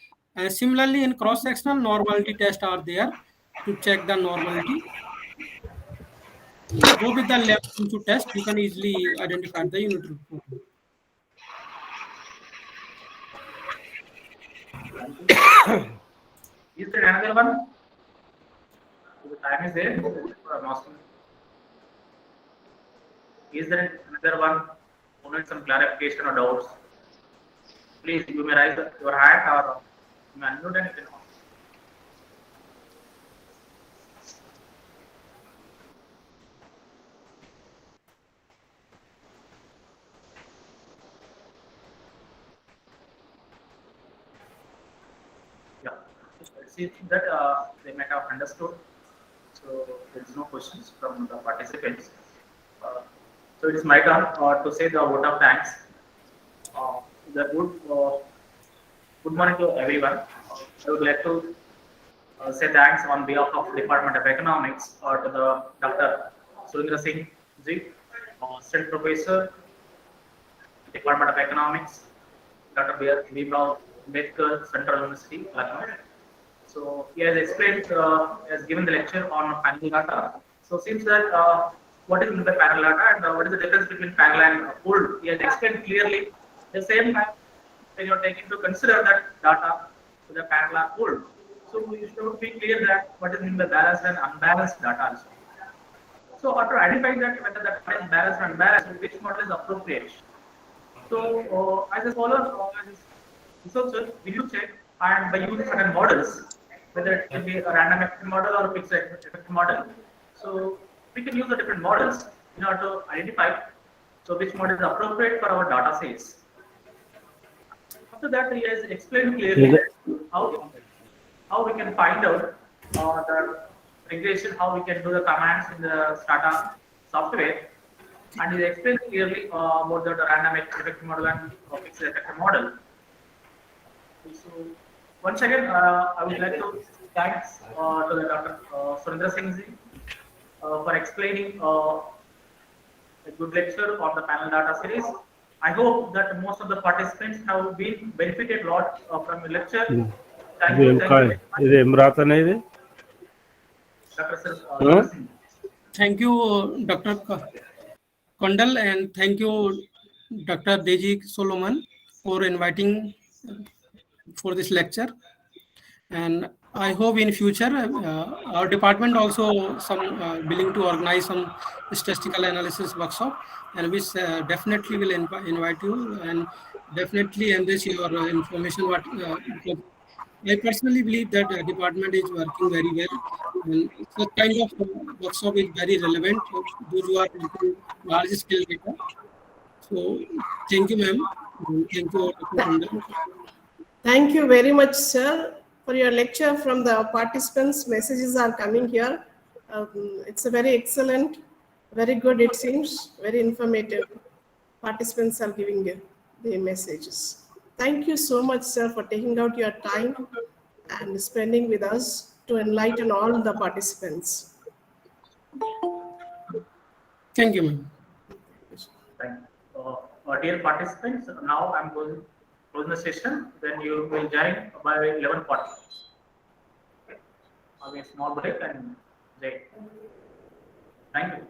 Similarly, in cross-sectional, normality tests are there to check the normality. Go with the level Linchut test. You can easily identify the unit root problem. Is there another one? The time is there. I'm asking. Is there another one who needs some clarification or doubts? Please, you may raise your hand or You may unmute and you can ask. Yeah, it seems that they might have understood. So there is no questions from the participants. Uh, so it is my turn to say the vote of thanks. The good morning to everyone. I would like to say thanks on behalf of Department of Economics to the Dr. Surendra Singh Ji, Assistant Professor, Department of Economics, Dr. Bhimrao Ambedkar, Central University, Lucknow. So he has explained, has given the lecture on panel data. So seems that what is in the panel data and what is the difference between panel and pool? He has explained clearly. At the same time, when you are taking to consider that data to the panel or pool, so you should be clear that what is in the balanced and unbalanced data also. So after identifying that whether that is balanced and unbalanced, which model is appropriate? So as a scholar, as a researcher, we need to check and by using certain models, whether it can be a random effect model or a fixed effect model. So we can use the different models in order to identify so which model is appropriate for our data sets. After that, he has explained clearly how we can find out the regression, how we can do the commands in the Strata software, and he explained clearly about the random effect model and fixed effect model. So once again, I would like to thanks to the Dr. Surendra Singh Ji for explaining a good lecture on the panel data series. I hope that most of the participants have been benefited a lot from the lecture. Thank you very much. ఇది ఏం రాత అనేది Dr. Singh. Thank you, Dr. Kondal, and thank you, Dr. Deji Solomon, for inviting for this lecture. And I hope in future our department also some willing to organize some statistical analysis workshop, and which definitely will invite you and definitely enrich your information. Because I personally believe that the department is working very well, and such kind of workshop is very relevant to those who are into large scale data. So thank you, ma'am. Thank you, Dr. Kondal. Thank you very much, sir, for your lecture. From the participants, messages are coming here. It's a very excellent, very good, it seems, very informative. Participants are giving the messages. Thank you so much, sir, for taking out your time and spending with us to enlighten all the participants. Thank you, ma'am. Thank you. Dear participants, now I'm going to close the session. Then you will join by 11:40. Have a small break and join. Thank you.